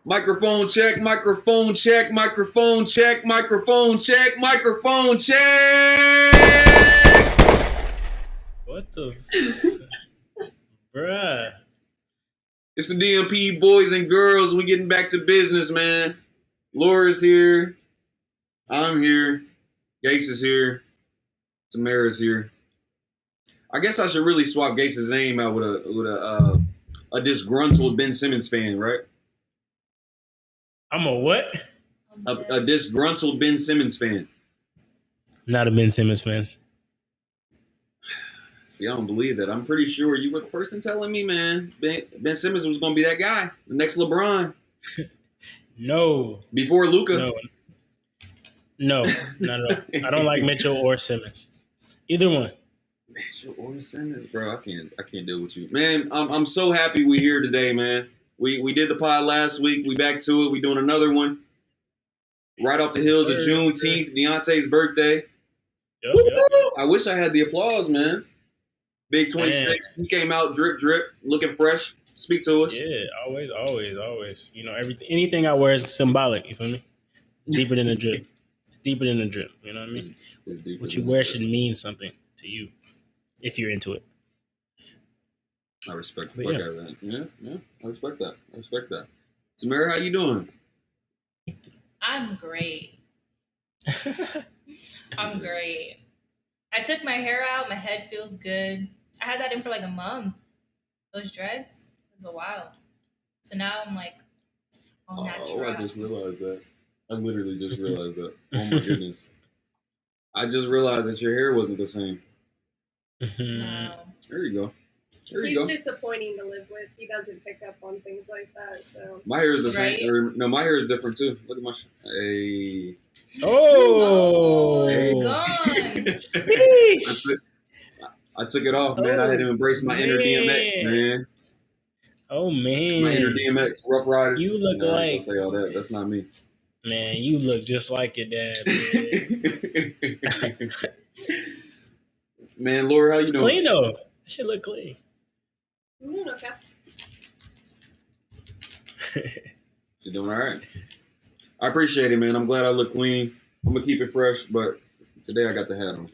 Microphone check, microphone check, microphone check, microphone check, microphone check. What the bruh? It's the DMP boys and girls. We getting back to business, man. Laura's here. I'm here. Gates is here. Tamara's here. I guess I should really swap Gates' name out with a disgruntled Ben Simmons fan, right? I'm a what? A disgruntled Ben Simmons fan. Not a Ben Simmons fan. See, I don't believe that. I'm pretty sure you were the person telling me, man. Ben Simmons was going to be that guy, the next LeBron. No. Before Luka. No, not at all. I don't like Mitchell or Simmons. Either one. Mitchell or Simmons, bro. I can't deal with you, man. I'm so happy we're here today, man. We did the pod last week. We back to it. We doing another one. Right off the heels of Juneteenth, Deonte's birthday. Yep. I wish I had the applause, man. Big 26. He came out drip, looking fresh. Speak to us. Yeah, always. You know, anything I wear is symbolic. You feel me? Deeper than a drip. Deeper than a drip. You know what I mean? What you wear should mean something to you if you're into it. I respect the fuck out of that. Yeah. I respect that. Tamara, how you doing? I'm great. I'm great. I took my hair out. My head feels good. I had that in for like a month. Those dreads, it was a while. So now I'm like all natural. Oh, I just realized that. I literally just realized that. Oh my goodness. I just realized that your hair wasn't the same. Wow. There you go. He's disappointing to live with. He doesn't pick up on things like that. So my hair is the same. No, my hair is different too. Look at my. Hey. Oh, it's gone. I took it off, man. I had to embrace my inner DMX, man. Oh man, my inner DMX, Rough Riders. You look like. Don't say all that. That's not me. Man, you look just like your dad, man. Man, Laura, how you doing? Clean though. That shit look clean. Okay. You're doing all right. I appreciate it, man. I'm glad I look clean. I'm gonna keep it fresh, but today I got the hat on.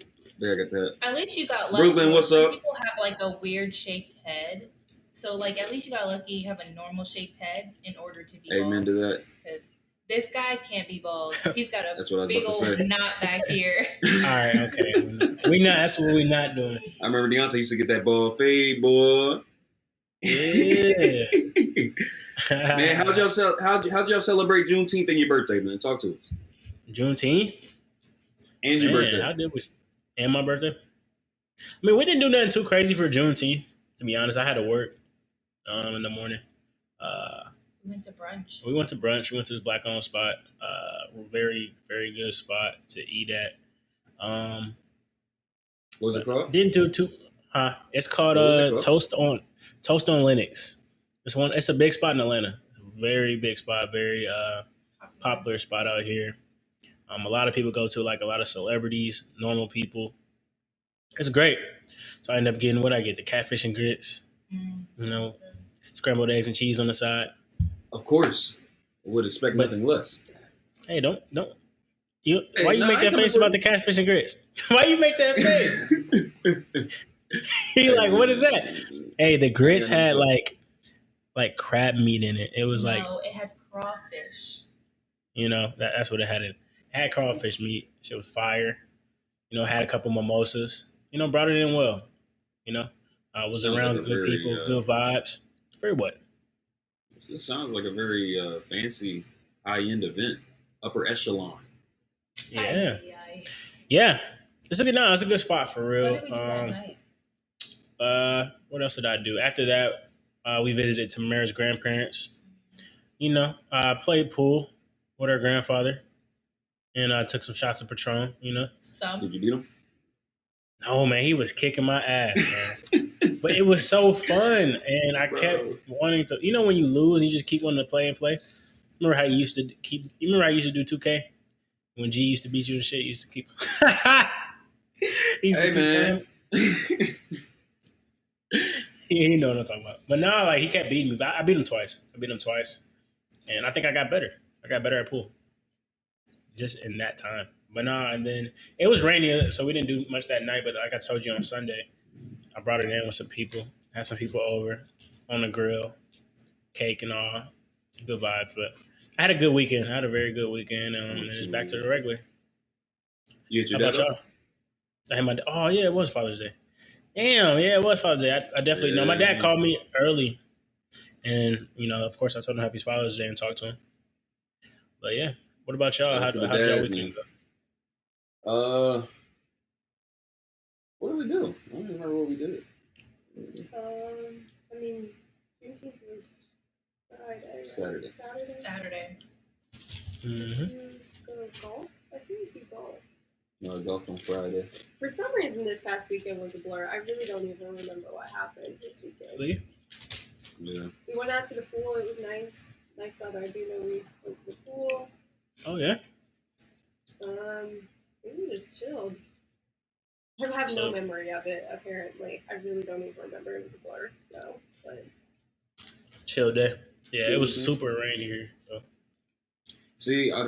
At least you got lucky. Brooklyn, what's up? People have like a weird shaped head, so like at least you got lucky. You have a normal shaped head in order to be. Amen bald. to that. This guy can't be bald. He's got a big old knot back here. All right, okay. That's what we're not doing. I remember Deonte used to get that ball fade, boy. Yeah. Man, how'd y'all celebrate Juneteenth and your birthday, man? Talk to us. Juneteenth? And your birthday. How did we? And my birthday? I mean, we didn't do nothing too crazy for Juneteenth, to be honest. I had to work in the morning. We went to brunch. We went to this black-owned spot. Very, very good spot to eat at. What was it called? Didn't do too. It's called Toast on Linux. It's a big spot in Atlanta. It's a very big spot, very popular spot out here. A lot of people go to, like a lot of celebrities, normal people. It's great. So I ended up getting the catfish and grits. You know, scrambled eggs and cheese on the side. Of course, I would expect nothing less. Hey, don't. Why you make that face about the catfish and grits? Why you make that face? He like, what is that? Hey, the grits had like crab meat in it. It was it had crawfish. You know, that's what it had. It had crawfish meat. Shit was fire. You know, had a couple mimosas. You know, brought it in well. You know, was around good people, good vibes. Very what? This sounds like a very fancy, high-end event, upper echelon. Yeah. It's a good spot for real. What did we do that night? What else did I do? After that, we visited Tamara's grandparents. You know, I played pool with her grandfather, and I took some shots of Patron. You know, Did you beat him? No, man, he was kicking my ass, man. But it was so fun, and I kept wanting to. You know, when you lose, you just keep wanting to play and play. Remember how you used to do 2K when G used to beat you and shit. You used to keep. Hey man. You know what I'm talking about. But now, like, he kept beating me. I beat him twice. And I think I got better. I got better at pool just in that time. But nah, and then it was rainy, so we didn't do much that night. But like I told you on Sunday, I brought it in with some people, had some people over on the grill, cake and all. Good vibes. But I had a good weekend. I had a very good weekend. And it's back to the regular. You get your How about dad y'all? I had my oh yeah, it was Father's Day. Damn, yeah, it was Father's Day. I definitely know. My dad called me early, and of course, I told him Happy Father's Day and talked to him. But yeah, what about y'all? How did y'all weekend go? What did we do? I don't even remember what we did. I mean, Juneteenth was Friday. Saturday. Mm-hmm. Go golf? I think we golf. No, golf on Friday. For some reason, this past weekend was a blur. I really don't even remember what happened this weekend. Really? Yeah. We went out to the pool. It was nice. Nice weather. I do know we went to the pool. Oh, yeah? We just chilled. I have no memory of it, apparently. I really don't even remember. It was a blur, but... Chill day. Yeah, it was super rainy here. So. See, I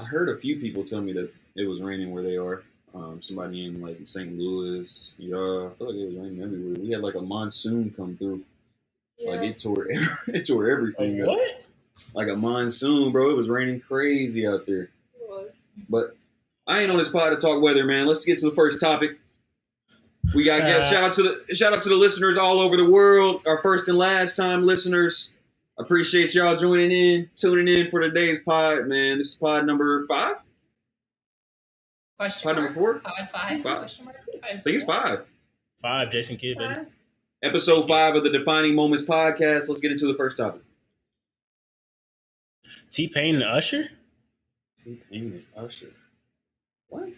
heard a few people tell me that it was raining where they are. Somebody in like St. Louis. Yeah, I feel like it was raining everywhere. We had like a monsoon come through. Yeah. Like it tore everything up. What? Like a monsoon, bro. It was raining crazy out there. It was. But I ain't on this pod to talk weather, man. Let's get to the first topic. We got guests. Shout out to the listeners all over the world. Our first and last time listeners. Appreciate y'all tuning in for today's pod, man. This is pod number 5. Question pod mark? Number 4. Pod 5. Question mark? I think it's 5. 5, Jason Kidd, baby. Episode 5 of the Defining Moments podcast. Let's get into the first topic. T-Pain and Usher? T-Pain and Usher. What?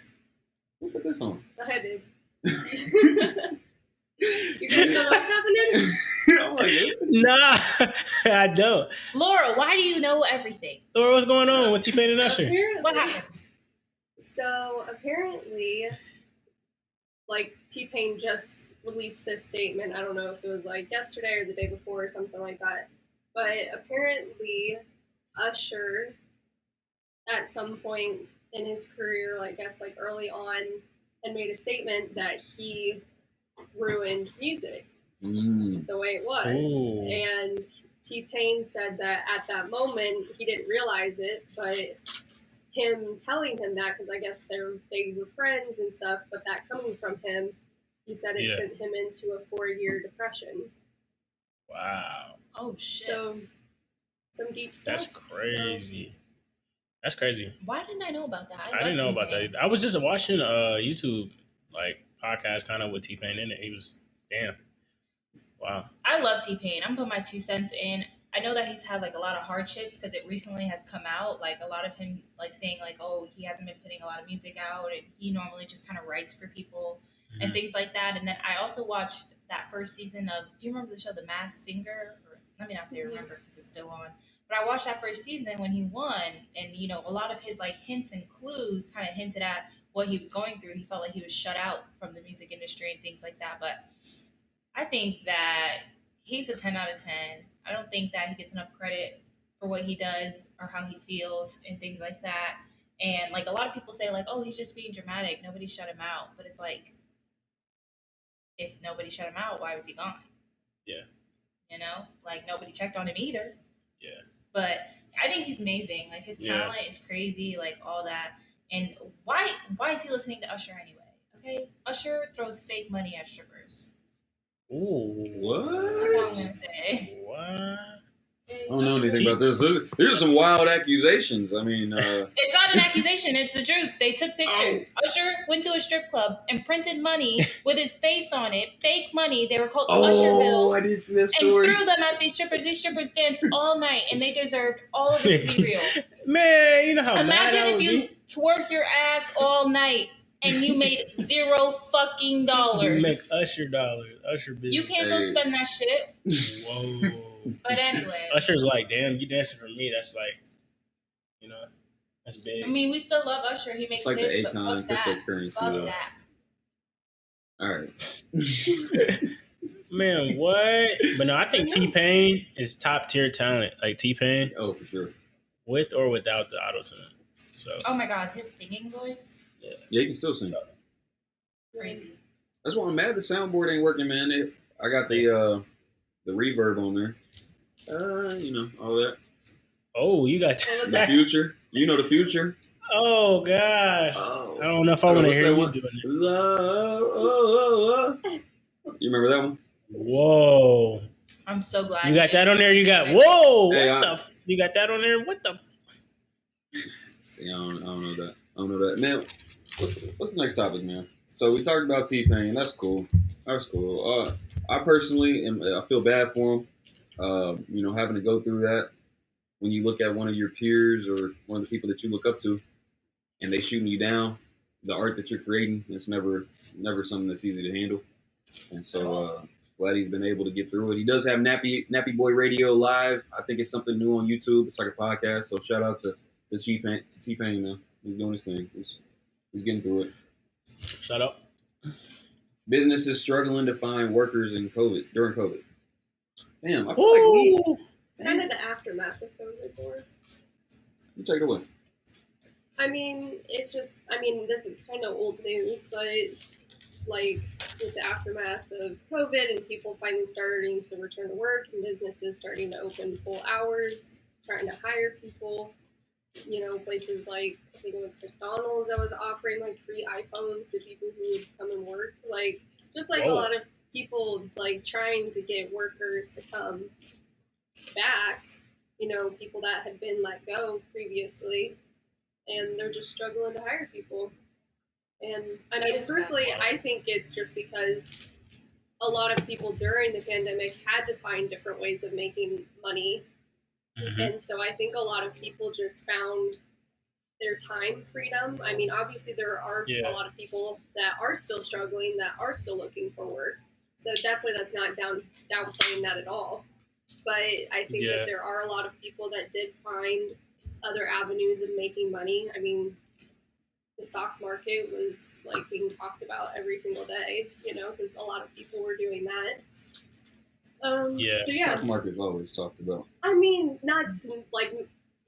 Who put this on? I did. You guys know what's happening? I'm like, nah, I don't. Laura, why do you know everything? Laura, what's going on with T-Pain and Usher? What happened? So apparently, like T-Pain just released this statement. I don't know if it was like yesterday or the day before or something like that. But apparently, Usher, at some point in his career, I guess like early on, had made a statement that he ruined music the way it was. Ooh. And T-Pain said that at that moment he didn't realize it, but him telling him that, because I guess they were friends and stuff, but that coming from him, he said it sent him into a 4-year depression. Wow. Oh shit. So some deep stuff. That's crazy. That's crazy. Why didn't I know about that? I didn't know about that either. I was just watching YouTube podcast kind of with T-Pain in it. He was damn. Wow. I love T-Pain. I'm putting my 2 cents in. I know that he's had like a lot of hardships because it recently has come out, like a lot of him like saying like, oh, he hasn't been putting a lot of music out and he normally just kind of writes for people and things like that. And then I also watched that first season of, do you remember the show The Masked Singer? Or, let me not say remember because it's still on. But I watched that first season when he won, and a lot of his like hints and clues kind of hinted at what he was going through. He felt like he was shut out from the music industry and things like that. But I think that he's a 10 out of 10. I don't think that he gets enough credit for what he does or how he feels and things like that. And like a lot of people say like, oh, he's just being dramatic. Nobody shut him out. But it's like, if nobody shut him out, why was he gone? Yeah. Like nobody checked on him either. Yeah. But I think he's amazing. Like his talent is crazy, like all that. And why is he listening to Usher anyway? Okay, Usher throws fake money at strippers. Ooh, what? That's all I'm gonna say. What? I don't know anything about this. There's some wild accusations. I mean, it's not an accusation. It's the truth. They took pictures. Usher went to a strip club and printed money with his face on it, fake money. They were called Usher bills. I did see that story. And threw them at these strippers. These strippers danced all night, and they deserved all of it to be real. Man, you know how Imagine mad I if would you be? twerk your ass all night and you made $0 You make Usher dollars. Usher business. You can't go spend that shit. Whoa. But anyway. Usher's like, damn, you dancing for me. That's like, that's big. I mean, we still love Usher. He makes It's like hits, the but Akon fuck that. cryptocurrency, Fuck though. that. All right. Man, what? But no, I think T-Pain is top tier talent. Like T-Pain, Oh, for sure. with or without the auto tune. So Oh my god, his singing voice, Yeah, you can still sing. crazy. That's why I'm mad the soundboard ain't working, man. I got the reverb on there. All that. oh, you got What was The that? future. You know the future? oh gosh. Oh. I don't know if I want to What's hear that you one? doing it. Love, oh, oh. You remember that one? Whoa. I'm so glad You got that on there? You got Hey, whoa! Hey, What the? You got that on there? What the? See, I don't know that. I don't know that. Man, what's the next topic, man? So we talked about T-Pain. That's cool. That's cool. I personally I feel bad for him. Having to go through that when you look at one of your peers or one of the people that you look up to, and they shooting you down. The art that you're creating, it's never something that's easy to handle. And so glad he's been able to get through it. He does have Nappy Boy Radio live. I think it's something new on YouTube. It's like a podcast. So shout out to T-Pain, man. He's doing his thing. He's getting through it. Shut up. Businesses struggling to find workers during COVID. Damn, I feel like It's kind of the aftermath of COVID for. you take it away. I mean, this is kind of old news, but like with the aftermath of COVID and people finally starting to return to work and businesses starting to open full hours, trying to hire people, places like, I think it was McDonald's that was offering like free iPhones to people who would come and work. Like, just like Whoa. a lot of people like trying to get workers to come back, people that had been let go previously, and they're just struggling to hire people. And I mean, personally, I think it's just because a lot of people during the pandemic had to find different ways of making money. Mm-hmm. And so I think a lot of people just found their time freedom. I mean, obviously there are a lot of people that are still struggling, that are still looking for work. So definitely that's not downplaying that at all. But I think that there are a lot of people that did find other avenues of making money. I mean, the stock market was like being talked about every single day, because a lot of people were doing that. So yeah, Stock market is always talked about. I mean, not like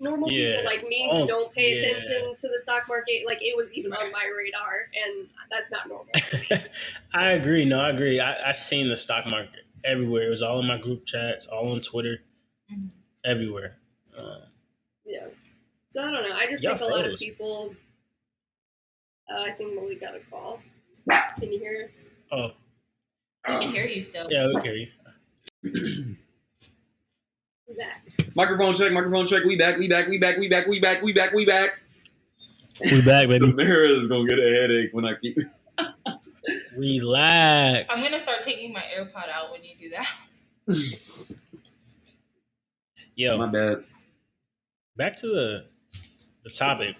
normal people like me who don't pay attention to the stock market. Like, it was even on my radar, and that's not normal. I agree. No, I agree. I seen the stock market everywhere. It was all in my group chats, all on Twitter, everywhere. Yeah. So I don't know. I just think a lot of people. I think Malik got a call. Can you hear us? Oh, we can hear you still. Yeah, we can hear you. Who's that? Microphone check. We back. We back, baby. Samara is gonna get a headache when I keep. Relax. I'm gonna start taking my AirPod out when you do that. Yo, my bad. Back to the topic.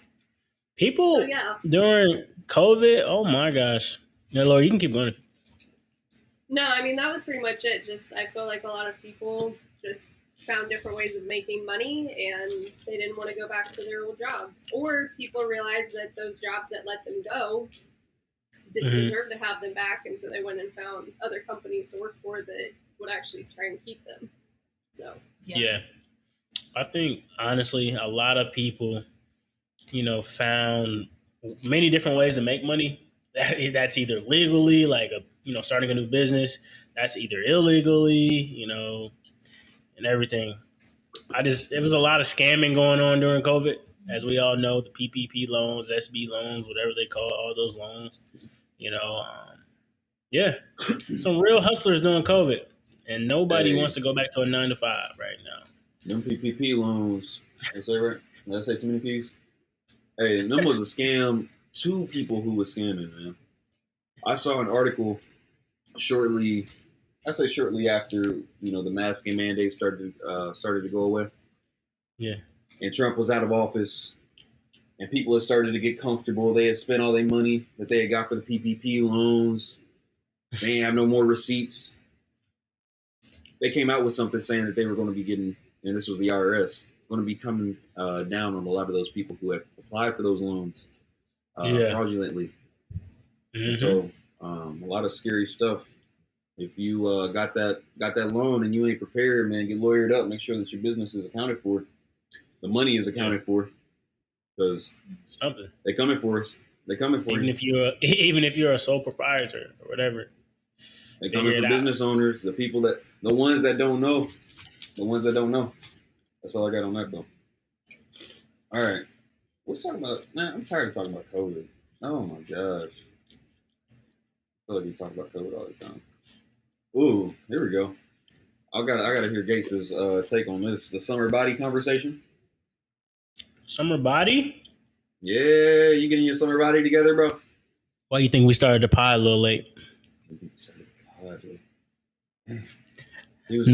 People So, yeah. during COVID. Oh my gosh. No, Lord, you can keep going. No, I mean, that was pretty much it. Just, I feel like a lot of people just found different ways of making money, and they didn't want to go back to their old jobs. Or people realized that those jobs that let them go didn't deserve to have them back, and so they went and found other companies to work for that would actually try and keep them. So yeah. I think, honestly, a lot of people, found many different ways to make money. That's either legally, like starting a new business. That's either illegally, and everything. It was a lot of scamming going on during COVID, as we all know, the PPP loans, SB loans, whatever they call it, all those loans. Some real hustlers during COVID, and nobody wants to go back to a 9-to-5 right now. Them PPP loans. Did I say right? Did I say too many P's? Hey, them was a scam. 2 people who was scamming, man. I saw an article shortly after the masking mandate started to go away. Yeah. And Trump was out of office, and people had started to get comfortable. They had spent all their money that they had got for the PPP loans. They didn't have no more receipts. They came out with something saying that they were going to be getting, and this was the IRS, going to be coming down on a lot of those people who had applied for those loans fraudulently. And so a lot of scary stuff If you got that loan and you ain't prepared, man, get lawyered up. Make sure that your business is accounted for. The money is accounted for, because something they coming for us. They coming for even you. Even if you're a sole proprietor or whatever. They coming for business owners, the ones that don't know. The ones that don't know. That's all I got on that though. All right. Let's talk about, man, I'm tired of talking about COVID. Oh my gosh. I feel like we talk about COVID all the time. Ooh, here we go. I gotta hear Gates' take on this. The summer body conversation. Summer body? Yeah, you getting your summer body together, bro? Why do you think we started the pod a little late? He was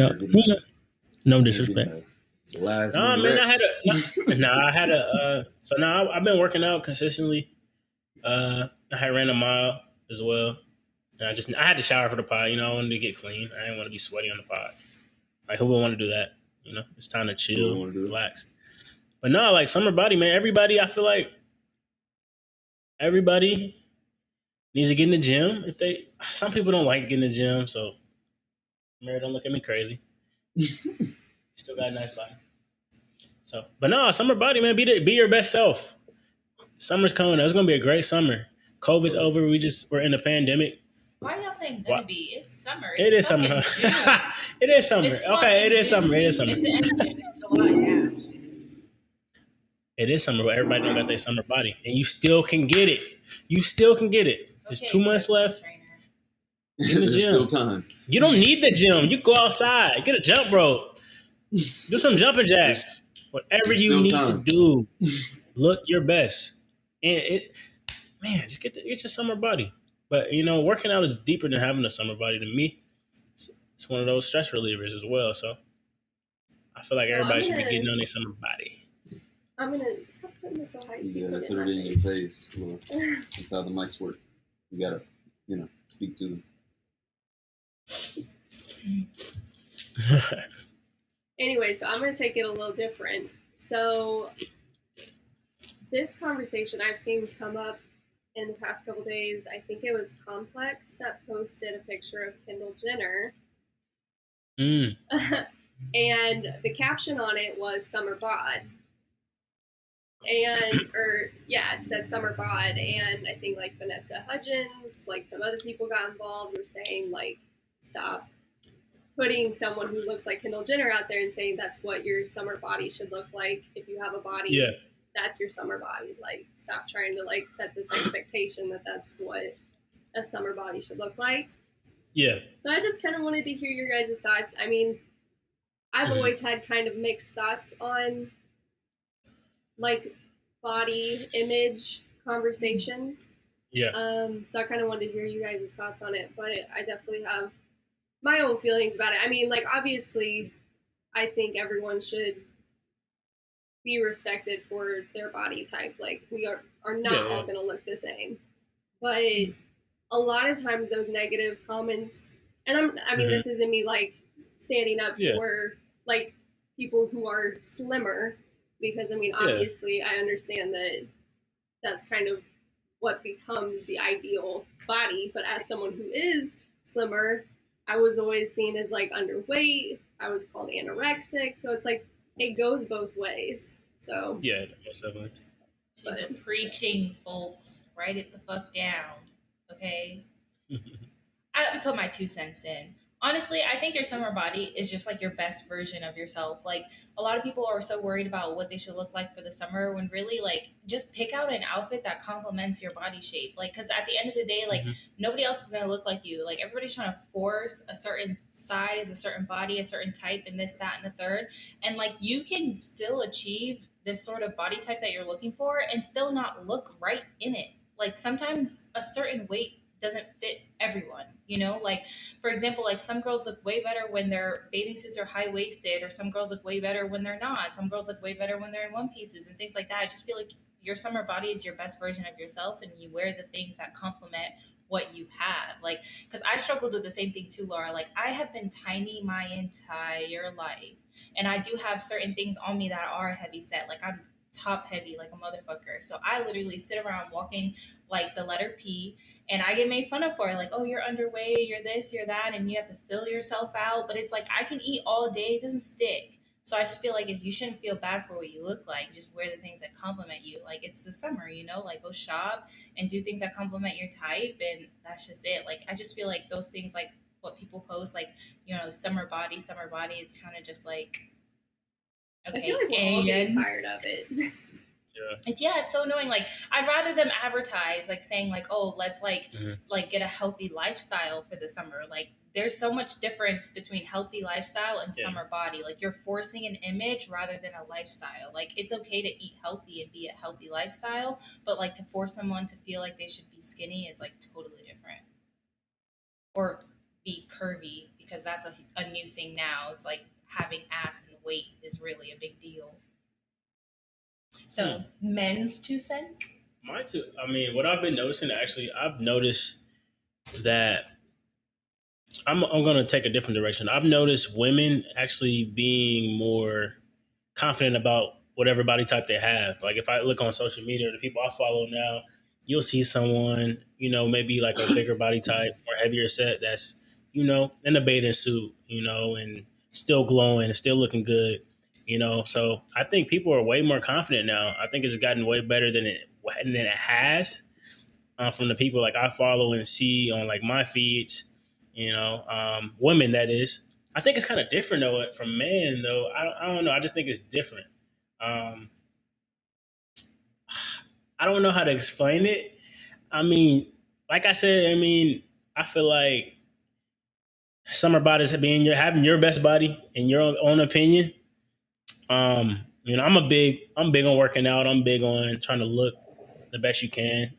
no disrespect. Last No, man, I had a. So now I've been working out consistently. I had ran a mile as well. And I had to shower for the pod. I wanted to get clean. I didn't want to be sweaty on the pod. Like, who would want to do that? It's time to chill, relax. But no, like summer body, man. I feel like everybody needs to get in the gym. Some people don't like getting in the gym, so Mary, don't look at me crazy. Still got a nice body. So, but no, summer body, man. Be your best self. Summer's coming up. It's gonna be a great summer. COVID's over. We're in a pandemic. Why are y'all saying gonna be? It's summer. It is summer. It is summer. Okay, it is summer. It is summer. It's the end of June. It's July now. It is summer, but everybody don't got their summer body, and you still can get it. There's 2 months left. Get in the gym. Still time. You don't need the gym. You go outside. Get a jump rope. Do some jumping jacks. Whatever you need to do, look your best. And just get your summer body. But working out is deeper than having a summer body. To me, it's one of those stress relievers as well. So I feel like everybody should be getting on their summer body. I'm gonna stop putting this so high. You gotta put it in your face. That's how the mics work. You gotta, speak to them. Anyway, so I'm going to take it a little different. So this conversation I've seen come up in the past couple days. I think it was Complex that posted a picture of Kendall Jenner. And the caption on it was summer bod. It said summer bod. And I think like Vanessa Hudgens, like some other people got involved, were saying like, stop putting someone who looks like Kendall Jenner out there and saying that's what your summer body should look like. If you have a body, that's your summer body. Like, stop trying to like set this expectation that that's what a summer body should look like. Yeah. So I just kind of wanted to hear your guys' thoughts. I mean, I've always had kind of mixed thoughts on like body image conversations. Yeah. So I kind of wanted to hear you guys' thoughts on it, but I definitely have my own feelings about it. I mean, like, obviously, I think everyone should be respected for their body type. Like, we are not all going to look the same. But a lot of times those negative comments, and this isn't me, like, standing up for, like, people who are slimmer, because, I mean, obviously, I understand that that's kind of what becomes the ideal body. But as someone who is slimmer, I was always seen as like underweight. I was called anorexic. So it's like, it goes both ways. So yeah, most definitely. She's preaching, folks. Write it the fuck down. Okay. I put my 2 cents in. Honestly, I think your summer body is just like your best version of yourself. Like, a lot of people are so worried about what they should look like for the summer, when really, like, just pick out an outfit that complements your body shape. Like, because at the end of the day, like, nobody else is going to look like you. Like, everybody's trying to force a certain size, a certain body, a certain type, and this, that, and the third. And, like, you can still achieve this sort of body type that you're looking for and still not look right in it. Like, sometimes a certain weight doesn't fit everyone, like, for example, like, some girls look way better when their bathing suits are high-waisted, or some girls look way better when they're not. Some girls look way better when they're in one pieces and things like that. I just feel like your summer body is your best version of yourself, and you wear the things that complement what you have. Like, because I struggled with the same thing too, Laura. Like, I have been tiny my entire life, and I do have certain things on me that are heavy set. Like, I'm top heavy like a motherfucker. So I literally sit around walking like the letter P, and I get made fun of for it. Like, oh, you're underweight, you're this, you're that, and you have to fill yourself out. But it's like I can eat all day, it doesn't stick. So I just feel like you shouldn't feel bad for what you look like. Just wear the things that compliment you. Like it's the summer, like go shop and do things that compliment your type, and that's just it. Like I just feel like those things, like what people post, like summer body. It's kind of just like I okay, feel like we're all getting and tired of it. it's so annoying. Like I'd rather them advertise like saying like, oh, let's like get a healthy lifestyle for the summer. Like there's so much difference between healthy lifestyle and summer body. Like you're forcing an image rather than a lifestyle. Like it's okay to eat healthy and be a healthy lifestyle, but like to force someone to feel like they should be skinny is like totally different. Or be curvy, because that's a new thing now. It's like having ass and weight is really a big deal. So men's 2 cents. Mine too. I mean, what I've been noticing, actually, I've noticed that I'm going to take a different direction. I've noticed women actually being more confident about whatever body type they have. Like if I look on social media, the people I follow now, you'll see someone, maybe like a bigger body type or heavier set that's, in a bathing suit, and still glowing and still looking good, So I think people are way more confident now. I think it's gotten way better than it has, from the people like I follow and see on like my feeds, women, that is. I think it's kind of different though from men though. I don't know. I just think it's different. Um, I don't know how to explain it. I mean, like I said, I feel like summer bodies having your best body in your own opinion. I'm big on working out. I'm big on trying to look the best you can.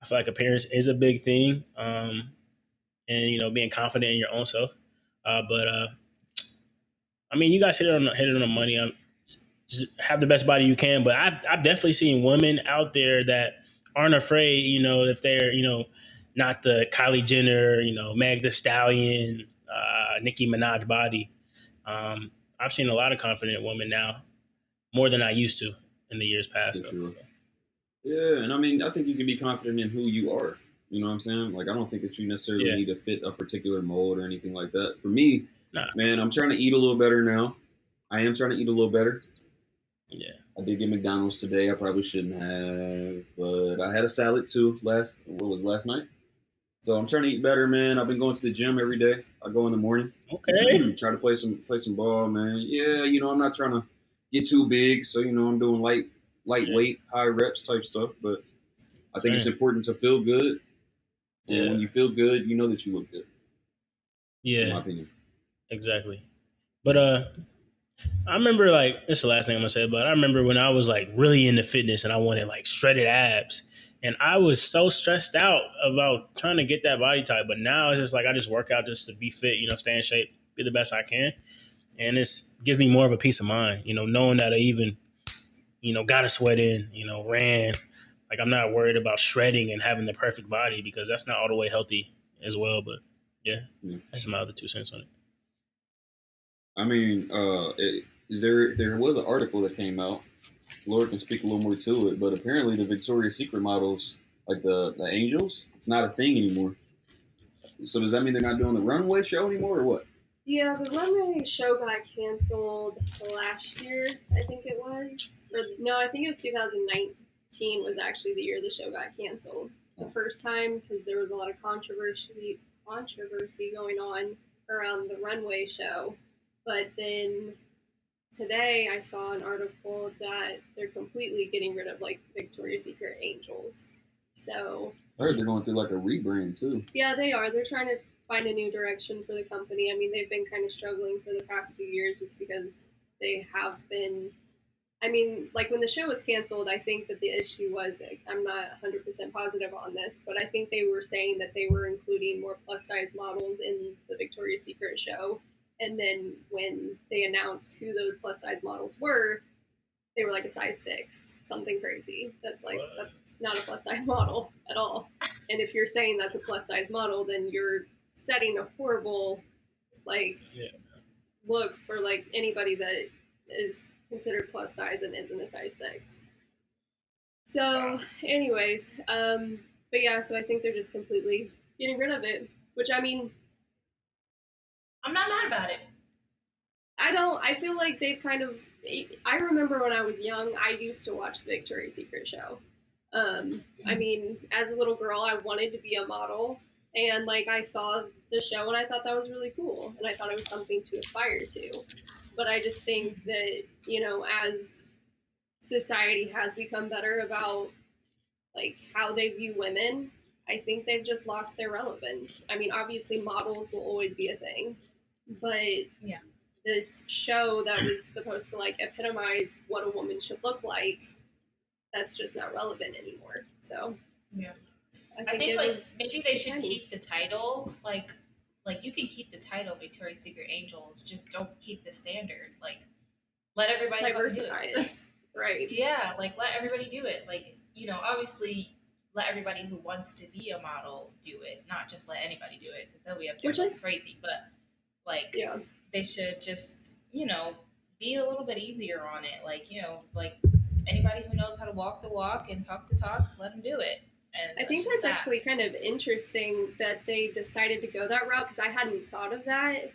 I feel like appearance is a big thing. And being confident in your own self. But you guys hit it on the money. Just have the best body you can. But I've definitely seen women out there that aren't afraid. If they're not the Kylie Jenner, Meg Thee Stallion, Nicki Minaj body. I've seen a lot of confident women now, more than I used to in the years past. For sure. Yeah, and I think you can be confident in who you are. You know what I'm saying? Like, I don't think that you necessarily need to fit a particular mold or anything like that. For me, man, I'm trying to eat a little better now. I am trying to eat a little better. Yeah. I did get McDonald's today. I probably shouldn't have, but I had a salad too last night? So I'm trying to eat better, man. I've been going to the gym every day. I go in the morning. Okay. Try to play some ball, man. Yeah, I'm not trying to get too big, so I'm doing lightweight, high reps type stuff. But I think it's important to feel good. And when you feel good, you know that you look good. Yeah. In my opinion. Exactly. But I remember, like, this is the last thing I'm gonna say, but I remember when I was like really into fitness and I wanted like shredded abs. And I was so stressed out about trying to get that body type. But now it's just like I just work out just to be fit, stay in shape, be the best I can. And it gives me more of a peace of mind, knowing that I even, got a sweat in, ran. Like I'm not worried about shredding and having the perfect body, because that's not all the way healthy as well. But that's my other 2 cents on it. There was an article that came out. Lord can speak a little more to it, but apparently the Victoria's Secret models, like the angels, it's not a thing anymore. So does that mean they're not doing the runway show anymore, or what? Yeah, the runway show got canceled last year, I think it was. I think it was 2019 was actually the year the show got canceled. The first time, because there was a lot of controversy going on around the runway show. But then today I saw an article that they're completely getting rid of like Victoria's Secret angels. So I heard they're going through like a rebrand too. Yeah, they are. They're trying to find a new direction for the company. They've been kind of struggling for the past few years just because they have been. Like when the show was canceled, I think that the issue was, I'm not 100% positive on this, but I think they were saying that they were including more plus size models in the Victoria's Secret show. And then when they announced who those plus size models were, they were like a size 6, something crazy. That's not a plus size model at all. And if you're saying that's a plus size model, then you're setting a horrible look for like anybody that is considered plus size and isn't a size 6. So, anyways, but yeah, so I think they're just completely getting rid of it. Which, I mean, I'm not mad about it. I feel like they've kind of. I remember when I was young, I used to watch the Victoria's Secret show. I mean, as a little girl, I wanted to be a model, and like I saw the show and I thought that was really cool, and I thought it was something to aspire to. But I just think that, you know, as society has become better about like how they view women, I think they've just lost their relevance. I mean, obviously models will always be a thing, but Yeah. this show that was supposed to like epitomize what a woman should look like, that's just not relevant anymore. So Yeah. I think like was maybe they should tiny. keep the title. Like you can keep the title Victoria's Secret Angels, just don't keep the standard. Like let everybody fucking do diversify it. Right. Yeah, like let everybody do it. Like, you know, obviously let everybody who wants to be a model do it, not just let anybody do it because then we have to go crazy. But like, Yeah. they should just, you know, be a little bit easier on it. Like, you know, like anybody who knows how to walk the walk and talk the talk, let them do it. And I think that's actually kind of interesting that they decided to go that route because I hadn't thought of that.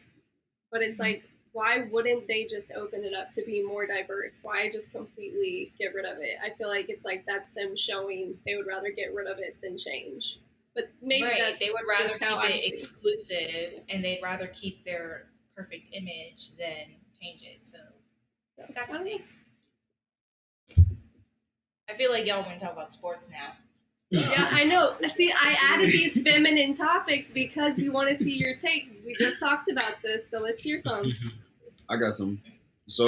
But it's like, why wouldn't they just open it up to be more diverse? Why just completely get rid of it? I feel like it's like that's them showing they would rather get rid of it than change. But maybe that's they would rather just how keep I it see. exclusive, and they'd rather keep their perfect image than change it. So that's okay. I feel like y'all want to talk about sports now. Yeah, I know. See, I added these feminine topics because we want to see your take. We just talked about this, so let's hear some. I got some. So,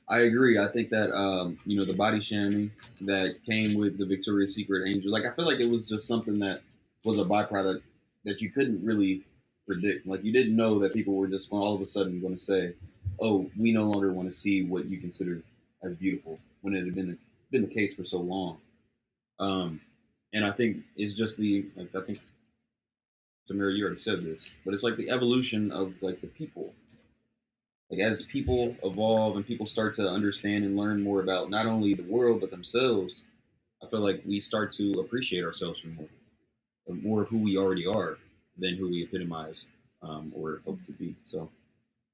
I agree. I think that you know, the body shaming that came with the Victoria's Secret Angel, like I feel like it was just something that was a byproduct that you couldn't really predict. Like you didn't know that people were just all of a sudden going to say, "Oh, we no longer want to see what you consider as beautiful," when it had been the case for so long. And I think it's just like I think Samira, you already said this, but it's like the evolution of like the people. Like as people evolve and people start to understand and learn more about not only the world but themselves, I feel like we start to appreciate ourselves more of who we already are than who we epitomize or hope to be. So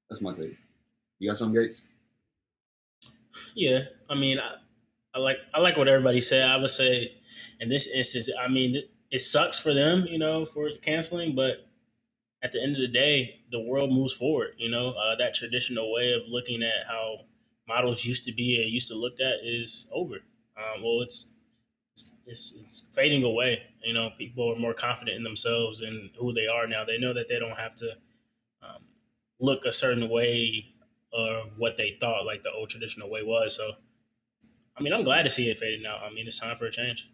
that's my take. You got some, Gates? Yeah, I mean, I like what everybody said. I would say in this instance, I mean, it sucks for them, you know, for canceling, but at the end of the day, the world moves forward. You know, that traditional way of looking at how models used to be and used to looked at is over. Well, it's fading away. You know, people are more confident in themselves and who they are now. They know that they don't have to um, look a certain way of what they thought like the old traditional way was. So, I mean, I'm glad to see it fading out. I mean, it's time for a change.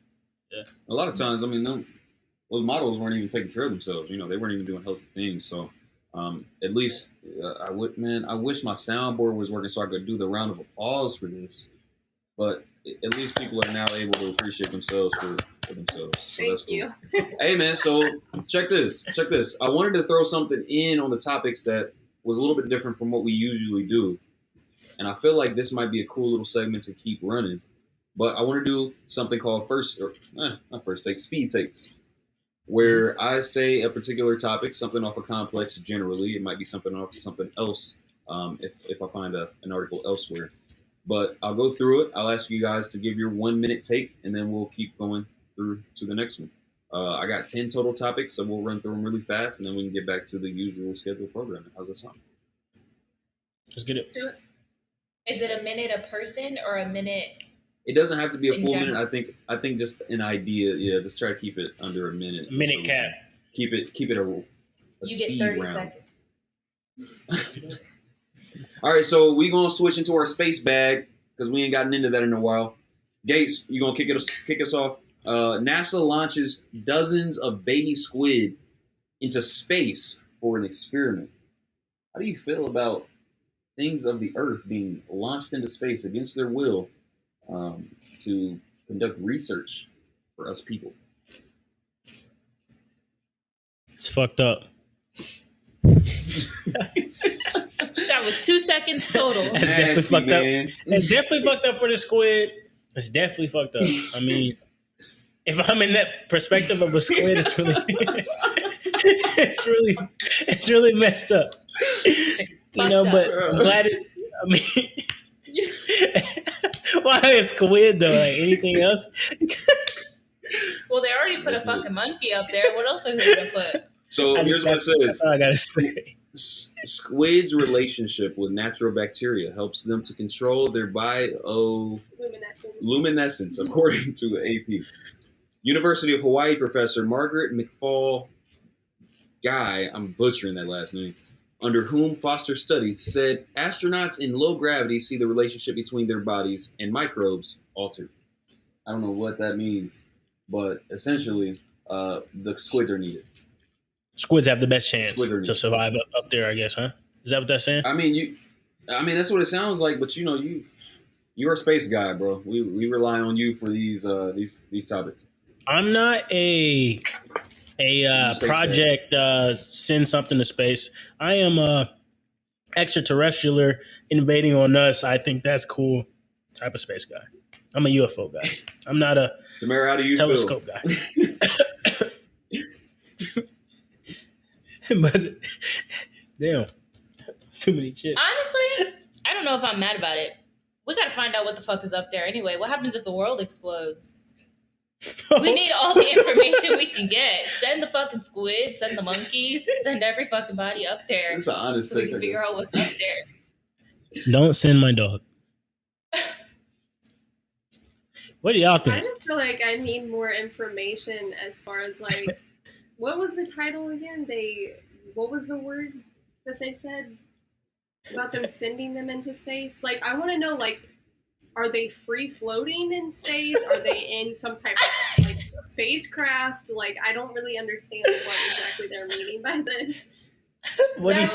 Yeah. A lot of times, I mean, those models weren't even taking care of themselves. You know, they weren't even doing healthy things. So, at least I wish my soundboard was working so I could do the round of applause for this. But at least people are now able to appreciate themselves for themselves. So Thank that's cool. you. Hey man, so check this. I wanted to throw something in on the topics that was a little bit different from what we usually do. And I feel like this might be a cool little segment to keep running. But I want to do something called not first takes, speed takes, where I say a particular topic, something off a complex generally. It might be something off something else if I find an article elsewhere. But I'll go through it. I'll ask you guys to give your 1 minute take, and then we'll keep going through to the next one. I got 10 total topics, so we'll run through them really fast, and then we can get back to the usual scheduled programming. How's that sound? Let's get it. Let's do it. Is it a minute a person or a minute? It doesn't have to be a In full general. minute. I think just an idea. Yeah, just try to keep it under a minute. Minute So cap. Keep it a You speed get 30 round. seconds. All right, so we gonna switch into our space bag because we ain't gotten into that in a while. Gates, you gonna kick us off? NASA launches dozens of baby squid into space for an experiment. How do you feel about things of the Earth being launched into space against their will to conduct research for us people? It's fucked up. So That was 2 seconds total. That's definitely Nasty, fucked up. man. It's definitely fucked up for the squid. It's definitely fucked up. I mean, if I'm in that perspective of a squid, it's really, it's really messed up. You know, but I'm glad it. I mean, why is squid though? Like anything else? Well, they already put That's a fucking monkey up there. What else are they gonna put? So here's what it says. That's all I gotta say. Squid's relationship with natural bacteria helps them to control their bioluminescence, according to AP. University of Hawaii professor Margaret McFall Guy, I'm butchering that last name, under whom Foster studied, said astronauts in low gravity see the relationship between their bodies and microbes altered. I don't know what that means, but essentially, the squids are needed. Squids have the best chance to survive up there, I guess, huh? Is that what that's saying? I mean, that's what it sounds like. But you're a space guy, bro. We rely on you for these topics. I'm not a project send something to space. I am extraterrestrial invading on us. I think that's cool. Type of space guy. I'm a UFO guy. I'm not a Tamara, how do you telescope feel? guy. But damn, too many chips. Honestly, I don't know if I'm mad about it. We gotta find out what the fuck is up there anyway. What happens if the world explodes? We need all the information we can get. Send the fucking squid, send the monkeys, send every fucking body up there It's an honest so we can figure out what's up there. Don't send my dog. What do y'all think? I just feel like I need more information as far as like, what was the title again? What was the word that they said about them sending them into space? Like, I want to know, like, are they free floating in space? Are they in some type of like spacecraft? Like, I don't really understand what exactly they're meaning by this. What are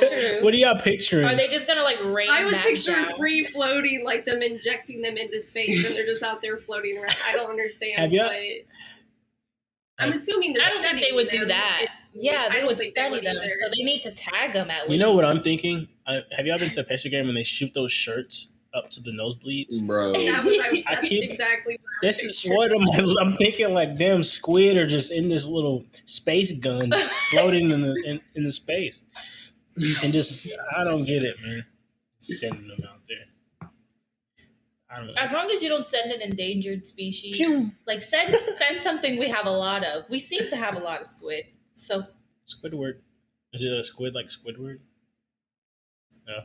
y'all picturing? Are they just gonna like rain? I was back picturing down? free floating, like them injecting them into space, and they're just out there floating around. I don't understand. I'm assuming they're. I don't think they would do that. Yeah, they would study them, either. so they need to tag them at least. You know what I'm thinking? Have y'all been to a Pepsi game when they shoot those shirts up to the nosebleeds? Bro. That's exactly what this is what I'm thinking. Like, damn, squid are just in this little space gun floating in the space, and just I don't get it, man. Sending them out there. I don't know. As long as you don't send an endangered species, like send something we have a lot of. We seem to have a lot of squid. So Squidward. Is it a squid like Squidward? No,